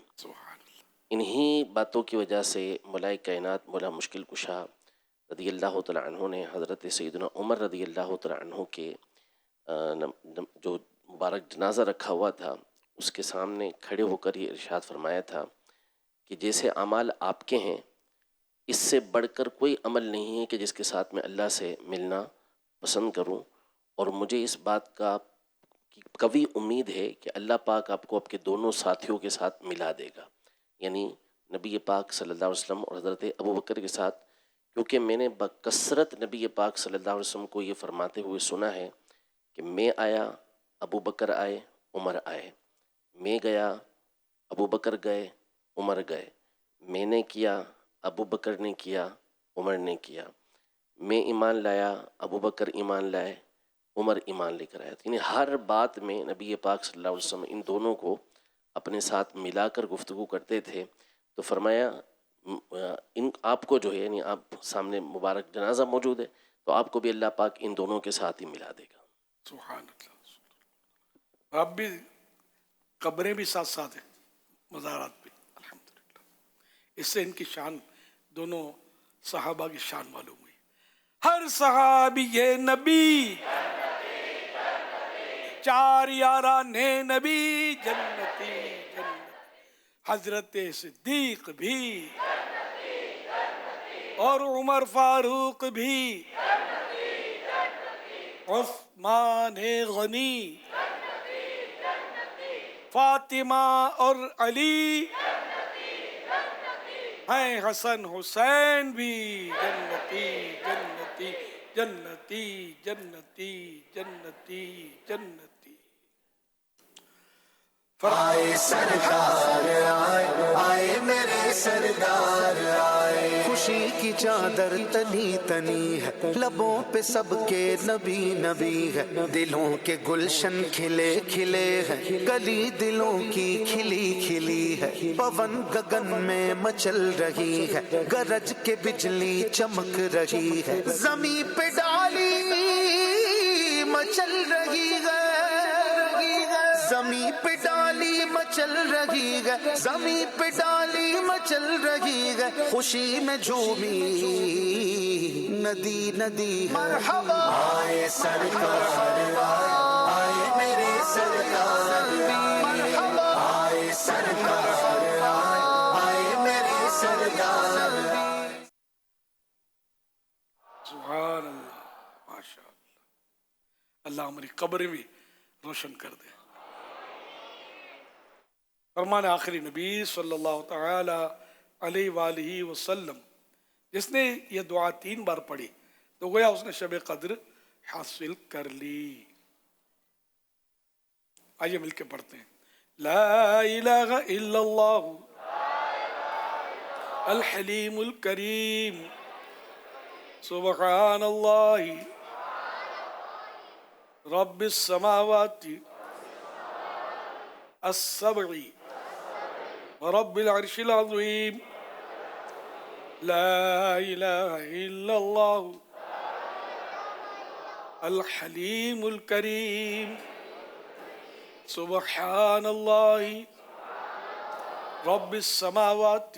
इन्हीं बातों की वजह से मौलाए कायनात मौला मुश्किल कुशा रज़ी अल्लाह तआला अन्हु ने हज़रत सैयदना उमर रज़ी अल्लाह तआला अन्हु के जो मुबारक जनाजा रखा हुआ था उसके सामने खड़े होकर ये इरशाद फरमाया था कि जैसे अमाल आपके हैं, इससे बढ़कर कोई अमल नहीं है कि जिसके साथ मैं अल्लाह से मिलना पसंद करूं, और मुझे इस बात का कवी उम्मीद है कि अल्लाह पाक आपको आपके दोनों साथियों के साथ मिला देगा, यानी नबी पाक सल्लल्लाहु अलैहि वसल्लम और हज़रत अबू बकर के साथ, क्योंकि मैंने बकसरत नबी पाक सल्लल्लाहु अलैहि वसल्लम को ये फरमाते हुए सुना है कि मैं आया, अबू बकर आए, उमर आए, मैं गया, अबू बकर गए, उमर गए, मैंने किया, अबू बकर ने किया, उमर ने किया, मैं ईमान लाया, अबू बकर ईमान लाए, उमर ईमान लेकर आया। यानी हर बात में नबी पाक सल्लल्लाहु अलैहि वसल्लम इन दोनों को अपने साथ मिलाकर गुफ्तगू करते थे। तो फरमाया इन आपको जो है, यानी आप सामने मुबारक जनाजा मौजूद है, तो आपको भी अल्लाह पाक इन दोनों के साथ ही मिला देगा। सुभान अल्लाह। आप भी कब्रें भी साथ साथ हैं, मज़ारात भी, अल्हम्दुलिल्लाह। इससे इनकी शान, दोनों सहाबा की शान मालूम हुई। हर सहाबी ये नबी, चार यारा ने नबी जन्नती जन्नती, हजरत सिद्दीक भी और उमर फारूक भी, उस्मान गनी, फातिमा और अली हैं, हसन हुसैन भी जन्नती जन्नती जन्नती जन्नती जन्नती जन्नती। आए सरकार आए, आए मेरे सरदार आए, खुश خوشی کی چادر تنی تنی ہے، لبوں پہ سب کے نبی نبی ہے، دلوں کے گلشن کھلے کھلے ہیں، گلی دلوں کی کھلی کھلی ہے، پون گگن میں مچل رہی ہے، گرج کے بجلی چمک رہی ہے، زمین پہ ڈالی مچل رہی ہے، زمین پہ ڈالی مچل رہی ہے، زمین پہ ڈالی مچل رہی ہے، خوشی میں جھومی ندی ندی ہے۔ مرحبا آئے سرکار، آئے میرے سرکار، مرحبا آئے سرکار، آئے میرے سرکار۔ سبحان اللہ، ماشاء اللہ، اللہ ہماری قبر بھی روشن کر دے۔ فرمان آخری نبی صلی اللہ تعالی علیہ وآلہ وسلم، جس نے یہ دعا 3 بار پڑھی تو گویا اس نے شب قدر حاصل کر لی۔ آئیے مل کے پڑھتے ہیں۔ لا الہ الا اللہ الحلیم الکریم، سبحان اللہ رب السماوات السبع ورب العرش العظیم، لا الہ الا اللہ الحلیم الکریم، سبحان اللہ رب السماوات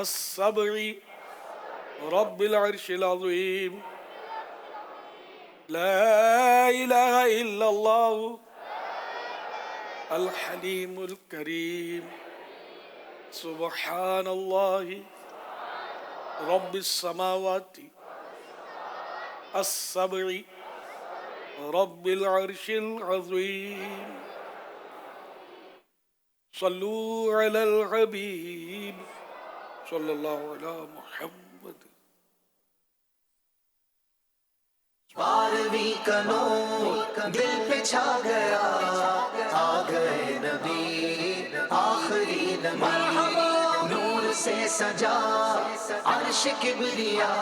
السبع رب العرش العظیم، لا الہ الا اللہ الحلیم الکریم، سبحان اللہ رب السماوات السبع رب العرش العظیم۔ صلو علی الحبیب صلی اللہ علی محمد۔ 12ویں کا نور دل پہ چھا گیا، آ گئے نبی آخری نبی، نور سے سجا عرش کبریا،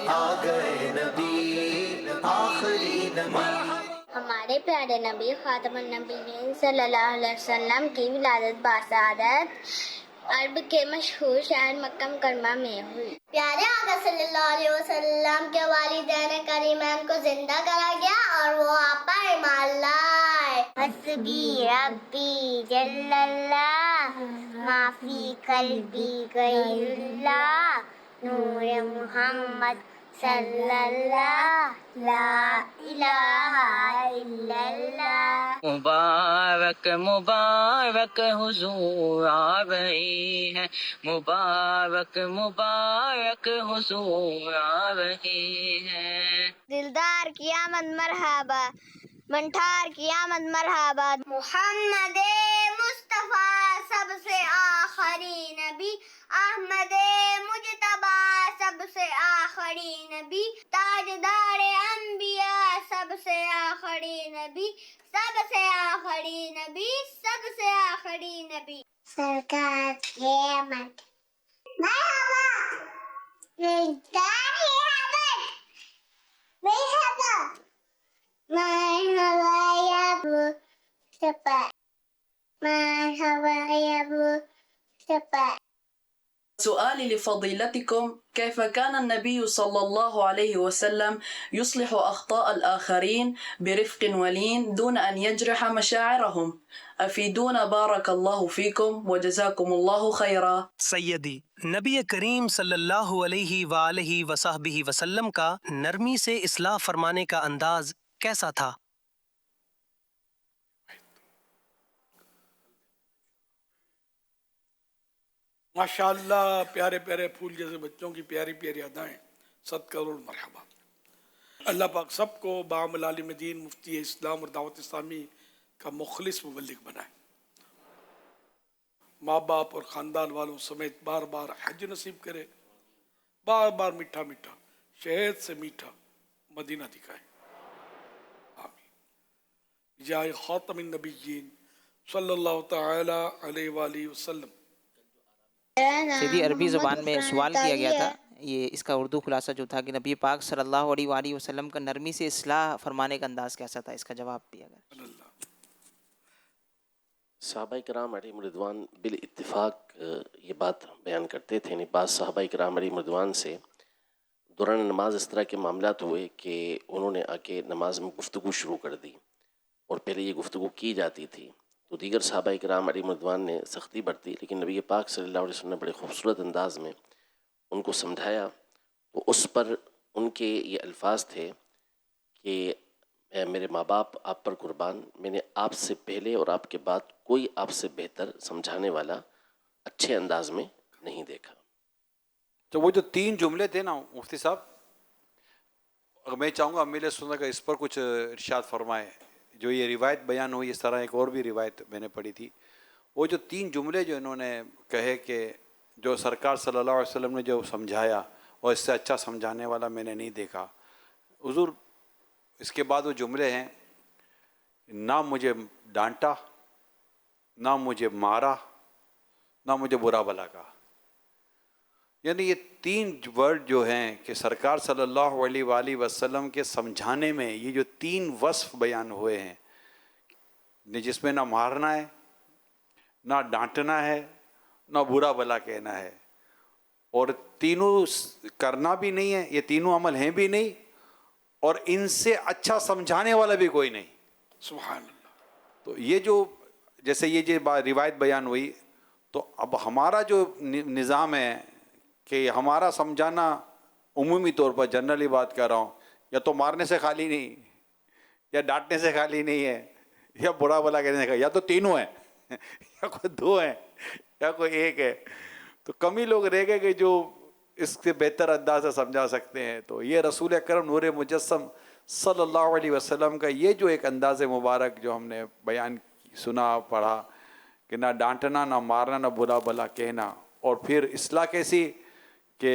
آ گئے نبی آخری نبی۔ ہمارے پیارے نبی خاتم النبیین صلی اللہ علیہ وسلم کی ولادت باسعادت عرب کے مشہور شہر مکہ مکرمہ میں ہوئی۔ پیارے آقا صلی اللہ علیہ وسلم کے والدین کریمین کو زندہ کرا گیا اور وہ آپ پر ایمان لائے۔ حسبی ربی جل اللہ ما فی قلبی غیر اللہ، نور محمد صلی اللہ لا الہ الا اللہ۔ مبارک مبارک حضور آ رہے ہیں، مبارک مبارک حضور آ رہے ہیں۔ دلدار کی آمد مرحبا، منٹھار کی آمد مرحبا۔ محمد مصطفیٰ سب سے آخری نبی، احمد مجتبیٰ سب سے آخری نبی، تاجدار انبیاء سب سے آخری نبی، سب سے آخری نبی، سب سے آخری نبی۔ سرکار کی آمد مرحبا، دلدار حضرت مرحبا، مرحبا یا مصطفیٰ، مرحبا یا مصطفیٰ۔ سؤالي لفضيلتكم، كيف كان النبي صلى الله عليه وسلم يصلح أخطاء الآخرين برفق ولين دون أن يجرح مشاعرهم؟ أفيدونا بارك الله فيكم وجزاكم الله خيرا۔ سیدی، نبی کریم صلی اللہ علیہ وآلہ وصحبہ وسلم کا نرمی سے اصلاح فرمانے کا انداز کیسا تھا؟ ماشاءاللہ، پیارے پیارے پھول جیسے بچوں کی پیاری پیاری ادائیں، 100 کروڑ مرحبا۔ اللہ پاک سب کو بعمل عالم دین، مفتی اسلام اور دعوت اسلامی کا مخلص مبلغ بنائے، ماں باپ اور خاندان والوں سمیت بار بار حج نصیب کرے، بار بار میٹھا میٹھا شہد سے میٹھا مدینہ دکھائے، آمین۔ جائے خاتم النبیین صلی اللہ تعالی علیہ وآلہ وسلم۔ सीधी अरबी ज़ुबान में सवाल किया गया था, ये इसका उर्दू खुलासा जो था कि नबी पाक सल्लल्लाहु अलैहि वसल्लम का नरमी से इस्लाह फरमाने का अंदाज़ कैसा था, इसका जवाब दिया गया। सहाबा किराम अलैहिम रिदवान बिल इत्तिफाक ये बात बयान करते थे। यानी बाद सहाबा किराम अलैहिम रिदवान से दौरान नमाज इस तरह के मामलात हुए कि उन्होंने आके नमाज में गुफ्तगू शुरू कर दी, और पहले ये गुफ्तगू की जाती थी तो दीगर सहाबा किराम अलैहिम रिदवान ने सख्ती बरती, लेकिन नबी पाक सल्लल्लाहु अलैहि वसल्लम ने बड़े खूबसूरत अंदाज में उनको समझाया। तो उस पर उनके ये अल्फाज थे कि मेरे माँ बाप आप पर कुर्बान, मैंने आपसे पहले और आपके बाद कोई आपसे बेहतर समझाने वाला अच्छे अंदाज में नहीं देखा। तो वो जो 3 जुमले थे ना मुफ्ती साहब, मैं चाहूँगा अमीर सुन्नत का इस पर कुछ इरशाद फरमाए। जो ये रिवायत बयान हुई, इस तरह एक और भी रिवायत मैंने पढ़ी थी, वो जो 3 जुमले जो इन्होंने कहे कि जो सरकार सल्लल्लाहु अलैहि वसल्लम ने जो समझाया और इससे अच्छा समझाने वाला मैंने नहीं देखा। हुजूर इसके बाद वो जुमले हैं, ना मुझे डांटा, ना मुझे मारा, ना मुझे बुरा भला कहा। यानी ये 3 वर्ड जो हैं कि सरकार सल्लल्लाहु अलैहि वसल्लम के समझाने में ये जो 3 वस्फ बयान हुए हैं, जिसमें ना मारना है, ना डांटना है, ना बुरा भला कहना है, और तीनों करना भी नहीं है, ये तीनों अमल हैं भी नहीं, और इनसे अच्छा समझाने वाला भी कोई नहीं। सुभान अल्लाह। तो ये जो जैसे ये जो रिवायत बयान हुई, तो अब हमारा जो निज़ाम है कि हमारा समझाना उमूमी तौर पर, जनरली बात कर रहा हूँ, या तो मारने से खाली नहीं, या डांटने से खाली नहीं है, या बुरा भला कहने से, या तो तीनों हैं या कोई 2 हैं या कोई 1 है। तो कम ही लोग रह गए कि जो इससे बेहतर अंदाज से समझा सकते हैं। तो ये रसूल अकरम नूर मुजस्सम सल्लल्लाहु अलैहि वसल्लम का ये जो एक अंदाज़ मुबारक जो हमने बयान सुना पढ़ा कि ना डांटना, ना मारना, ना बुरा भला कहना, और फिर इस्लाह कैसी कि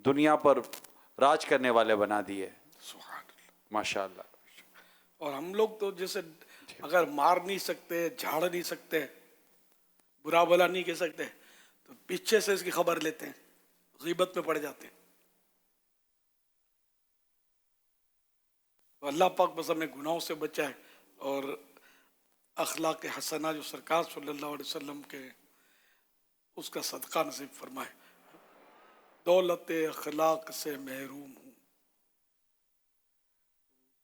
दुनिया पर राज करने वाले बना दिए। माशाअल्लाह। और हम लोग तो जैसे अगर मार नहीं सकते, झाड़ नहीं सकते, बुरा भला नहीं कह सकते, तो पीछे से इसकी खबर लेते हैं, गीबत में पड़ जाते हैं। तो अल्लाह पाक बस हमें गुनाहों से बचाए और अखलाक हसना जो सरकार सल्लल्लाहु अलैहि वसल्लम के उसका सदका नसीब फरमाए। दौलत अखलाक से महरूम हूँ,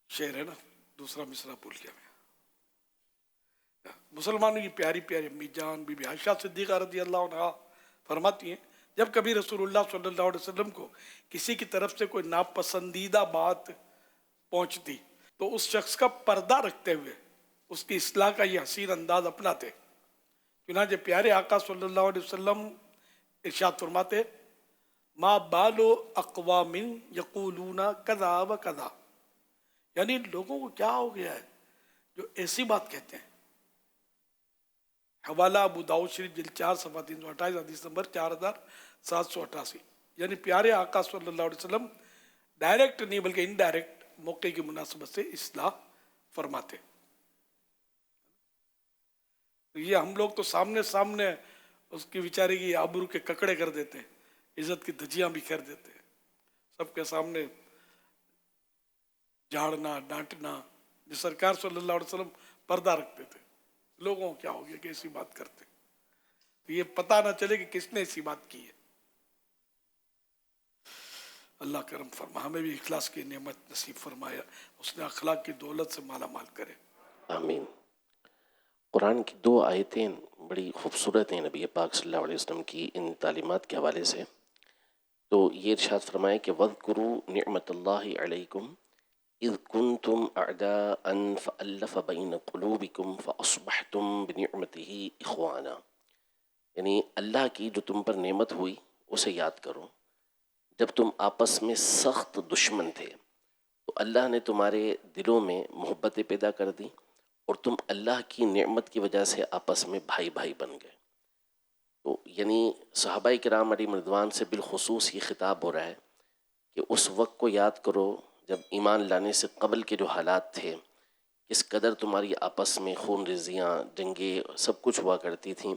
शेर है ना, दूसरा मिसरा भूल गया मैं। मुसलमानों की प्यारी प्यारी अम्मी जान बीबी आयशा सिद्दीक़ा रज़ी अल्लाह अन्हा फरमाती हैं, जब कभी रसूलुल्लाह सल्लल्लाहु अलैहि वसल्लम को किसी की तरफ से कोई नापसंदीदा बात पहुंचती तो उस शख्स का पर्दा रखते हुए उसकी इस्लाह का ये हसीन अंदाज अपनाते। चुनांचे प्यारे आका सल्लल्लाहु अलैहि वसल्लम इरशाद फरमाते, मा बालो अक़वामिन यक़ूलूना कज़ा व कज़ा, यानी लोगों को क्या हो गया है जो ऐसी बात कहते हैं। हवाला अबू दाऊद शरीफ जिल्द 4 सफ़ा 328 हदीस नंबर 4788। यानी प्यारे आका सल्लल्लाहु अलैहि वसल्लम डायरेक्ट नहीं बल्कि इनडायरेक्ट मौके की मुनासिबत से इस्लाह फरमाते। तो ये हम लोग तो सामने सामने उसकी बेचारे की आबरू के ककड़े कर देते हैं, इज्जत की धज्जियां भी कर देते हैं, सबके सामने झाड़ना डांटना। जो सरकार सल्लल्लाहु अलैहि वसल्लम पर्दा रखते थे, लोगों को क्या हो गया कि ऐसी बात करते, तो ये पता ना चले कि किसने ऐसी बात की है। अल्लाह करम फरमा, हमें भी इखलास की नेमत नसीब फरमाया, उसने अखलाक की दौलत से माला माल करे। आमीन। कुरान की 2 आयतें बड़ी खूबसूरत हैं नबी पाक सल्लल्लाहु अलैहि वसल्लम की इन तालीमात के हवाले से। तो ये इरशाद फरमाए कि वज़कुरू निअमतल्लाहि अलैकुम इज़ कुंतुम अअदाअन फ़अल्लफ़ बैन क़ुलूबिकुम फ़अस्बहतुम बिनिअमतिही इख़वाना। यानी अल्लाह की जो तुम पर नेमत हुई उसे याद करो। जब तुम आपस में सख्त दुश्मन थे तो अल्लाह ने तुम्हारे दिलों में मोहब्बतें पैदा कर दी और तुम अल्लाह की नेमत की वजह से आपस में भाई भाई बन गए। तो यानी सहाबाए किराम अलैहिम रिज़वान से बिलखुसूस ये खिताब हो रहा है कि उस वक्त को याद करो जब ईमान लाने से कबल के जो हालात थे, किस कदर तुम्हारी आपस में खून रेजियाँ, जंगें सब कुछ हुआ करती थीं।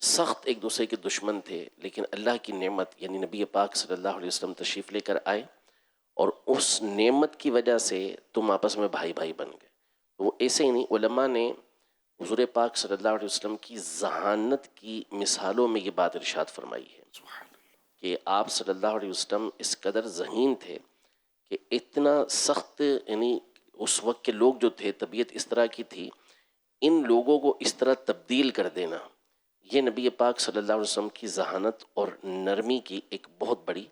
سخت ایک دوسرے کے دشمن تھے، لیکن اللہ کی نعمت یعنی نبی پاک صلی اللہ علیہ وسلم تشریف لے کر آئے اور اس نعمت کی وجہ سے تم آپس میں بھائی بھائی بن گئے۔ وہ ایسے ہی نہیں، علماء نے حضور پاک صلی اللہ علیہ وسلم کی ذہانت کی مثالوں میں یہ بات ارشاد فرمائی ہے کہ آپ صلی اللہ علیہ وسلم اس قدر ذہین تھے کہ اتنا سخت، یعنی اس وقت کے لوگ جو تھے طبیعت اس طرح کی تھی، ان لوگوں کو اس طرح تبدیل کر دینا یہ نبی پاک صلی اللہ علیہ وسلم کی ذہانت اور نرمی کی ایک بہت بڑی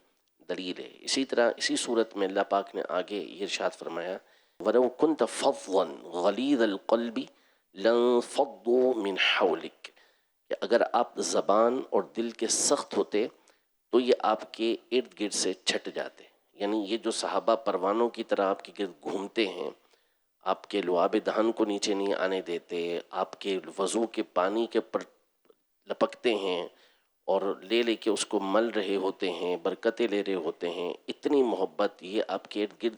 دلیل ہے۔ اسی طرح اسی صورت میں اللہ پاک نے آگے یہ ارشاد فرمایا وَلَوْ كُنْتَ فَظًّا غَلِيظَ الْقَلْبِ لَانفَضُّوا مِنْ حَوْلِكَ، کہ اگر آپ زبان اور دل کے سخت ہوتے تو یہ آپ کے ارد گرد سے چھٹ جاتے۔ یعنی یہ جو صحابہ پروانوں کی طرح آپ کے گرد گھومتے ہیں، آپ کے لعاب دہن کو نیچے نہیں آنے دیتے، آپ کے وضو کے پانی کے پر لپکتے ہیں اور لے لے کے اس کو مل رہے ہوتے ہیں، برکتیں لے رہے ہوتے ہیں، اتنی محبت یہ آپ کے ارد گرد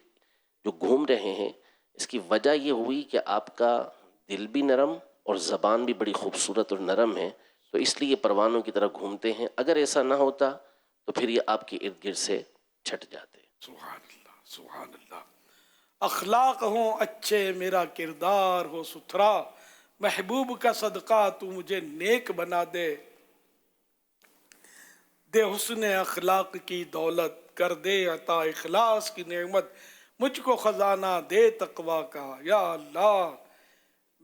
جو گھوم رہے ہیں، اس کی وجہ یہ ہوئی کہ آپ کا دل بھی نرم اور زبان بھی بڑی خوبصورت اور نرم ہے، تو اس لیے پروانوں کی طرح گھومتے ہیں۔ اگر ایسا نہ ہوتا تو پھر یہ آپ کے ارد گرد سے چھٹ جاتے۔ سبحان اللہ، سبحان اللہ۔ اخلاق ہوں اچھے، میرا کردار ہو ستھرا، محبوب کا صدقہ تو مجھے نیک بنا دے، دے حسن اخلاق کی دولت، کر دے عطا اخلاص کی نعمت، مجھ کو خزانہ دے تقوی کا، یا اللہ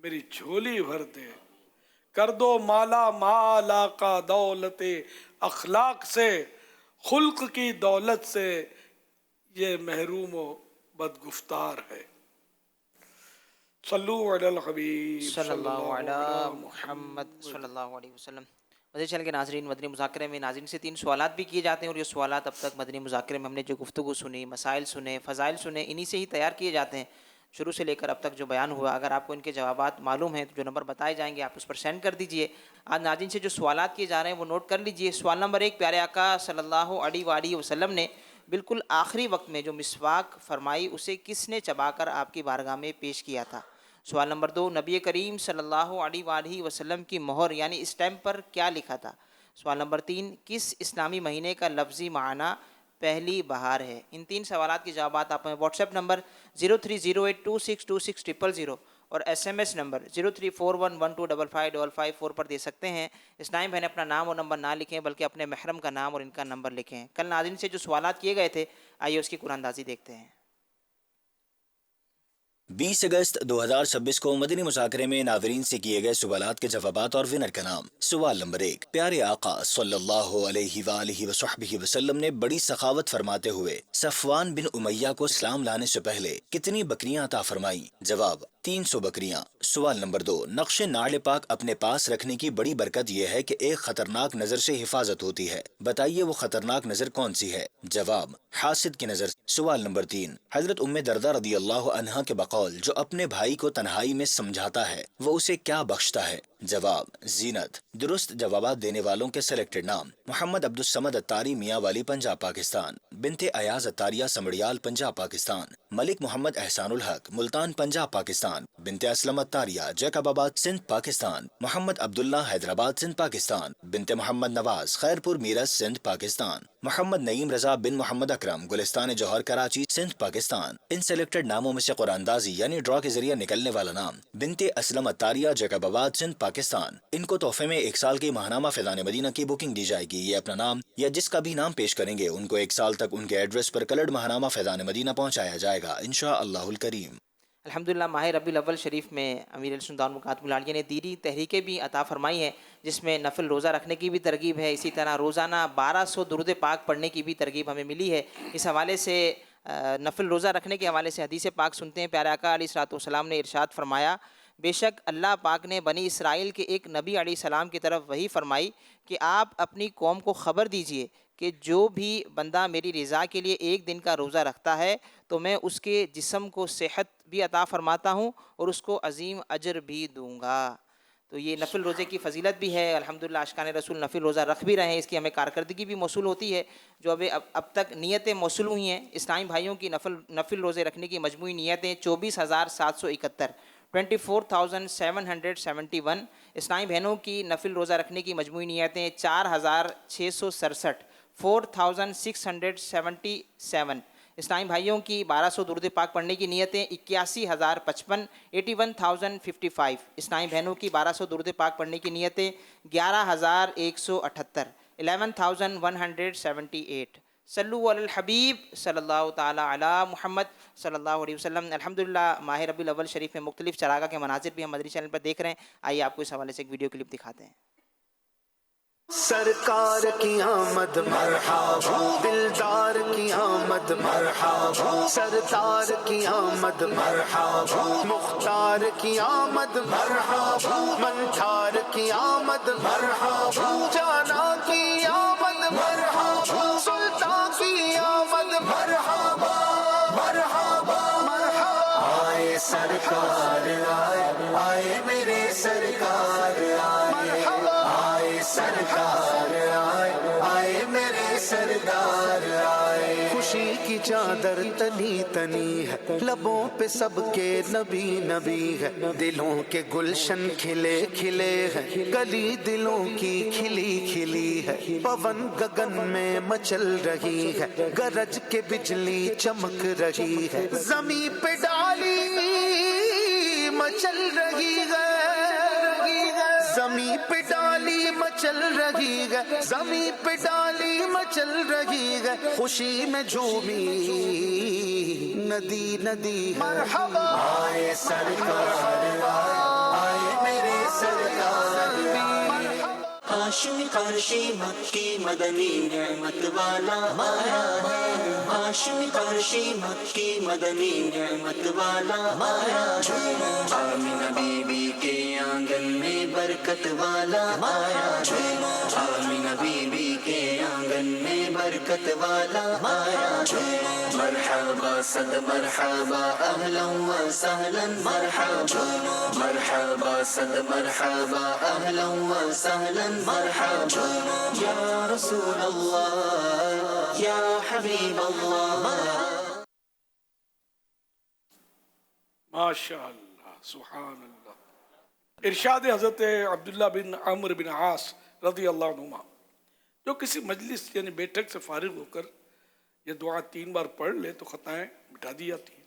میری جھولی بھر دے، کر دو مالا مال آقا دولت اخلاق سے، خلق کی دولت سے یہ محروم و بدگفتار ہے۔ صلو علی الحبیب صلی اللہ علیہ محمد صلی اللہ علیہ وسلم۔ مزید چل کے ناظرین، مدنی مذاکرے میں ناظرین سے 3 سوالات بھی کیے جاتے ہیں، اور یہ سوالات اب تک مدنی مذاکرے میں ہم نے جو گفتگو سنی، مسائل سنے، فضائل سنے، انہی سے ہی تیار کیے جاتے ہیں شروع سے لے کر اب تک جو بیان ہوا۔ اگر آپ کو ان کے جوابات معلوم ہیں تو جو نمبر بتائے جائیں گے آپ اس پر سینڈ کر دیجئے۔ آج ناظرین سے جو سوالات کیے جا رہے ہیں وہ نوٹ کر لیجئے۔ سوال نمبر 1، پیارے آقا صلی اللہ علیہ وآلہ وسلم نے بالکل آخری وقت میں جو مسواک فرمائی اسے کس نے چبا کر آپ کی بارگاہ میں پیش کیا تھا؟ سوال نمبر 2، نبی کریم صلی اللہ علیہ وآلہ وسلم کی مہر یعنی اسٹیمپ پر کیا لکھا تھا؟ سوال نمبر 3، کس اسلامی مہینے کا لفظی معنی پہلی بہار ہے؟ ان 3 سوالات کے جوابات آپ ہمیں واٹس ایپ نمبر 030826260000 اور SMS نمبر 0341125555 پر دے سکتے ہیں۔ اسلام بہن اپنا نام اور نمبر نہ لکھیں بلکہ اپنے محرم کا نام اور ان کا نمبر لکھیں۔ کل ناظرین سے جو سوالات کیے گئے تھے آئیے اس کی قرآن اندازی دیکھتے ہیں۔ 20 اگست 2026 کو مدنی مذاکرے میں ناظرین سے کیے گئے سوالات کے جوابات اور ونر کا نام۔ سوال نمبر 1، پیارے آقا صلی اللہ علیہ وآلہ وصحبہ وسلم نے بڑی سخاوت فرماتے ہوئے صفوان بن امیہ کو اسلام لانے سے پہلے کتنی بکریاں عطا فرمائیں؟ جواب 300 بکریاں۔ سوال نمبر 2، نقش نعل پاک اپنے پاس رکھنے کی بڑی برکت یہ ہے کہ ایک خطرناک نظر سے حفاظت ہوتی ہے، بتائیے وہ خطرناک نظر کون سی ہے؟ جواب حاسد کی نظر۔ سوال نمبر 3، حضرت ام دردہ رضی اللہ عنہا کے بقول جو اپنے بھائی کو تنہائی میں سمجھاتا ہے وہ اسے کیا بخشتا ہے؟ جواب زینت۔ درست جوابات دینے والوں کے سلیکٹڈ نام: محمد عبدالصمد اتاری میاں والی پنجاب پاکستان، بنت ایاز اتاریہ سمڑیال پنجاب پاکستان، ملک محمد احسان الحق ملتان پنجاب پاکستان، بنت اسلم اتاریہ جیکب آباد سندھ پاکستان، محمد عبداللہ حیدرآباد سندھ پاکستان، بنت محمد نواز خیرپور میرٹھ سندھ پاکستان، محمد نعیم رضا بن محمد اکرم گلستان جوہر کراچی سندھ پاکستان۔ ان سلیکٹڈ ناموں میں سے قرآن اندازی یعنی ڈرا کے ذریعے نکلنے والا نام بنت اسلم اتاریہ جیکب آباد سندھ پاکستان، ان کو تحفے میں 1 سال کی ماہنامہ فیضان مدینہ کی بکنگ دی جائے گی۔ یہ اپنا نام یا جس کا بھی نام پیش کریں گے ان کو 1 سال تک ان کے ایڈریس پر کلرڈ ماہنامہ فیضان مدینہ پہنچایا جائے گا انشاءاللہ الکریم۔ الحمدللہ ماہ ربیع الاول شریف میں امیر السنت مکاتب العالیہ نے دینی تحریکیں بھی عطا فرمائی ہیں جس میں نفل روزہ رکھنے کی بھی ترغیب ہے، اسی طرح روزانہ 1200 درود پاک پڑھنے کی بھی ترغیب ہمیں ملی ہے۔ اس حوالے سے نفل روزہ رکھنے کے حوالے سے حدیث پاک سنتے ہیں۔ پیارے آقا علیہ الصلوۃ والسلام نے ارشاد فرمایا، بے شک اللہ پاک نے بنی اسرائیل کے ایک نبی علیہ السلام کی طرف وحی فرمائی کہ آپ اپنی قوم کو خبر دیجئے کہ جو بھی بندہ میری رضا کے لیے 1 دن کا روزہ رکھتا ہے تو میں اس کے جسم کو صحت بھی عطا فرماتا ہوں اور اس کو عظیم اجر بھی دوں گا۔ تو یہ نفل روزے کی فضیلت بھی ہے۔ الحمدللہ عاشقان رسول نفل روزہ رکھ بھی رہے ہیں، اس کی ہمیں کارکردگی بھی موصول ہوتی ہے جو اب تک نیتیں موصول ہوئی ہیں۔ اسلامی بھائیوں کی نفل روزے رکھنے کی مجموعی نیتیں 24,771 24,771۔ اسلامی بہنوں کی نفل روزہ رکھنے کی مجموعی نیتیں 4667 4677. اسلامی بھائیوں کی 1200 درود پاک پڑھنے کی نیتیں 81055 81055. اسلامی بہنوں کی 1200 درود پاک پڑھنے کی نیتیں 11178 11178. صلو علی الحبیب صلی اللہ تعالیٰ علی محمد صلی اللہ علیہ وسلم. الحمدللہ ماہ ربیع الاول شریف میں مختلف چراغاں کے مناظر بھی ہم مدنی چینل پر دیکھ رہے ہیں. آئیے آپ کو اس حوالے سے ایک ویڈیو کلپ دکھاتے ہیں. سرکار کی آمد مرحبا، دلدار کی آمد مرحبا، سردار کی آمد مرحبا، مختار کی آمد مرحبا، منتھار کی آمد مرحبا، جانا کی آمد مرحبا، سلطان کی آمد مرحبا مرحبا مرحبا. آئے سرکار آئے، آئے میرے سرکار آئے، آئے سرکار آئے، آئے میرے سردار آئے. خوشی کی چادر تنی تنی ہے، لبوں پہ سب کے نبی نبی ہے، دلوں کے گلشن کھلے کھلے ہیں، گلی دلوں کی کھلی کھلی ہے. پون گگن میں مچل رہی ہے، گرج کے بجلی چمک رہی ہے، زمین پہ ڈالی مچل رہی ہے، زمین پہ ڈالی مچل رہی ہے، زمین پہ ڈالی مچل رہی ہے. خوشی میں جھومی ندی ندی ہے. مرحبا آئے سرکار آئے میرے سرکار. ہاشمی قرشی مکی مدنی نعمت والا آیا ہے، ہاشمی قرشی مکی مدنی نعمت والا آیا ہے. آمینہ بی بی کے آنگن میں برکت والا آیا ہے، آمینہ بی بی کے آنگن میں برکت والا آیا ہے. مرحبا صد مرحبا اہلا و سہلا مرحبا، مرحبا صد مرحبا اہلا و سہلا مرحبا. یا رسول اللہ یا حبیب اللہ. ماشاء اللہ سبحان اللہ. ارشاد حضرت عبداللہ بن عمرو بن عاص رضی اللہ عنہما، جو کسی مجلس یعنی بیٹھک سے فارغ ہو کر یہ دعا 3 بار پڑھ لے تو خطائیں مٹا دی جاتی ہیں،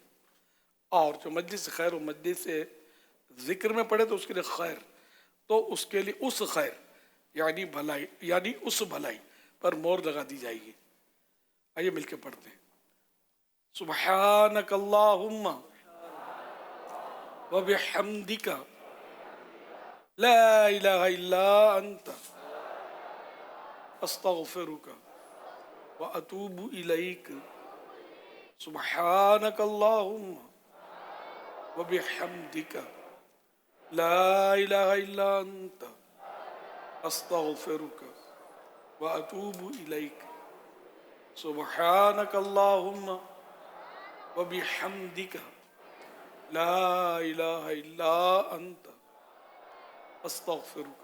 اور جو مجلس خیر و مجلس سے ذکر میں پڑھے تو اس کے لیے خیر، تو اس کے لیے اس خیر یعنی بھلائی یعنی اس بھلائی پر مور لگا دی جائے گی. آئیے مل کے پڑھتے ہیں. سبحانک اللہم وبحمدک لا الہ الا انت استغفرک واتوب الیک. سبحانک اللہم وبحمدک لا الہ الا انت استغفرک واتوب الیک. سبحانک اللہم وبحمدک لا الہ الا انت استغفرک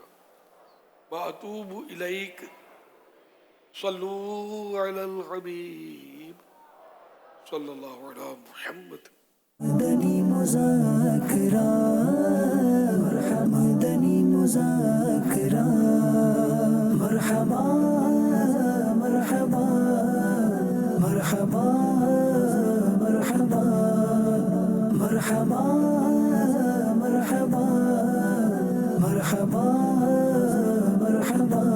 واتوب الیک. صلو علی الحبیب صلی اللہ علی محمد. مدنی مذاکرہ مدنی مذاکرہ مرحبا مرحبا مرحبا مرحبا مرحبا مرحبا مرحبا مرحبا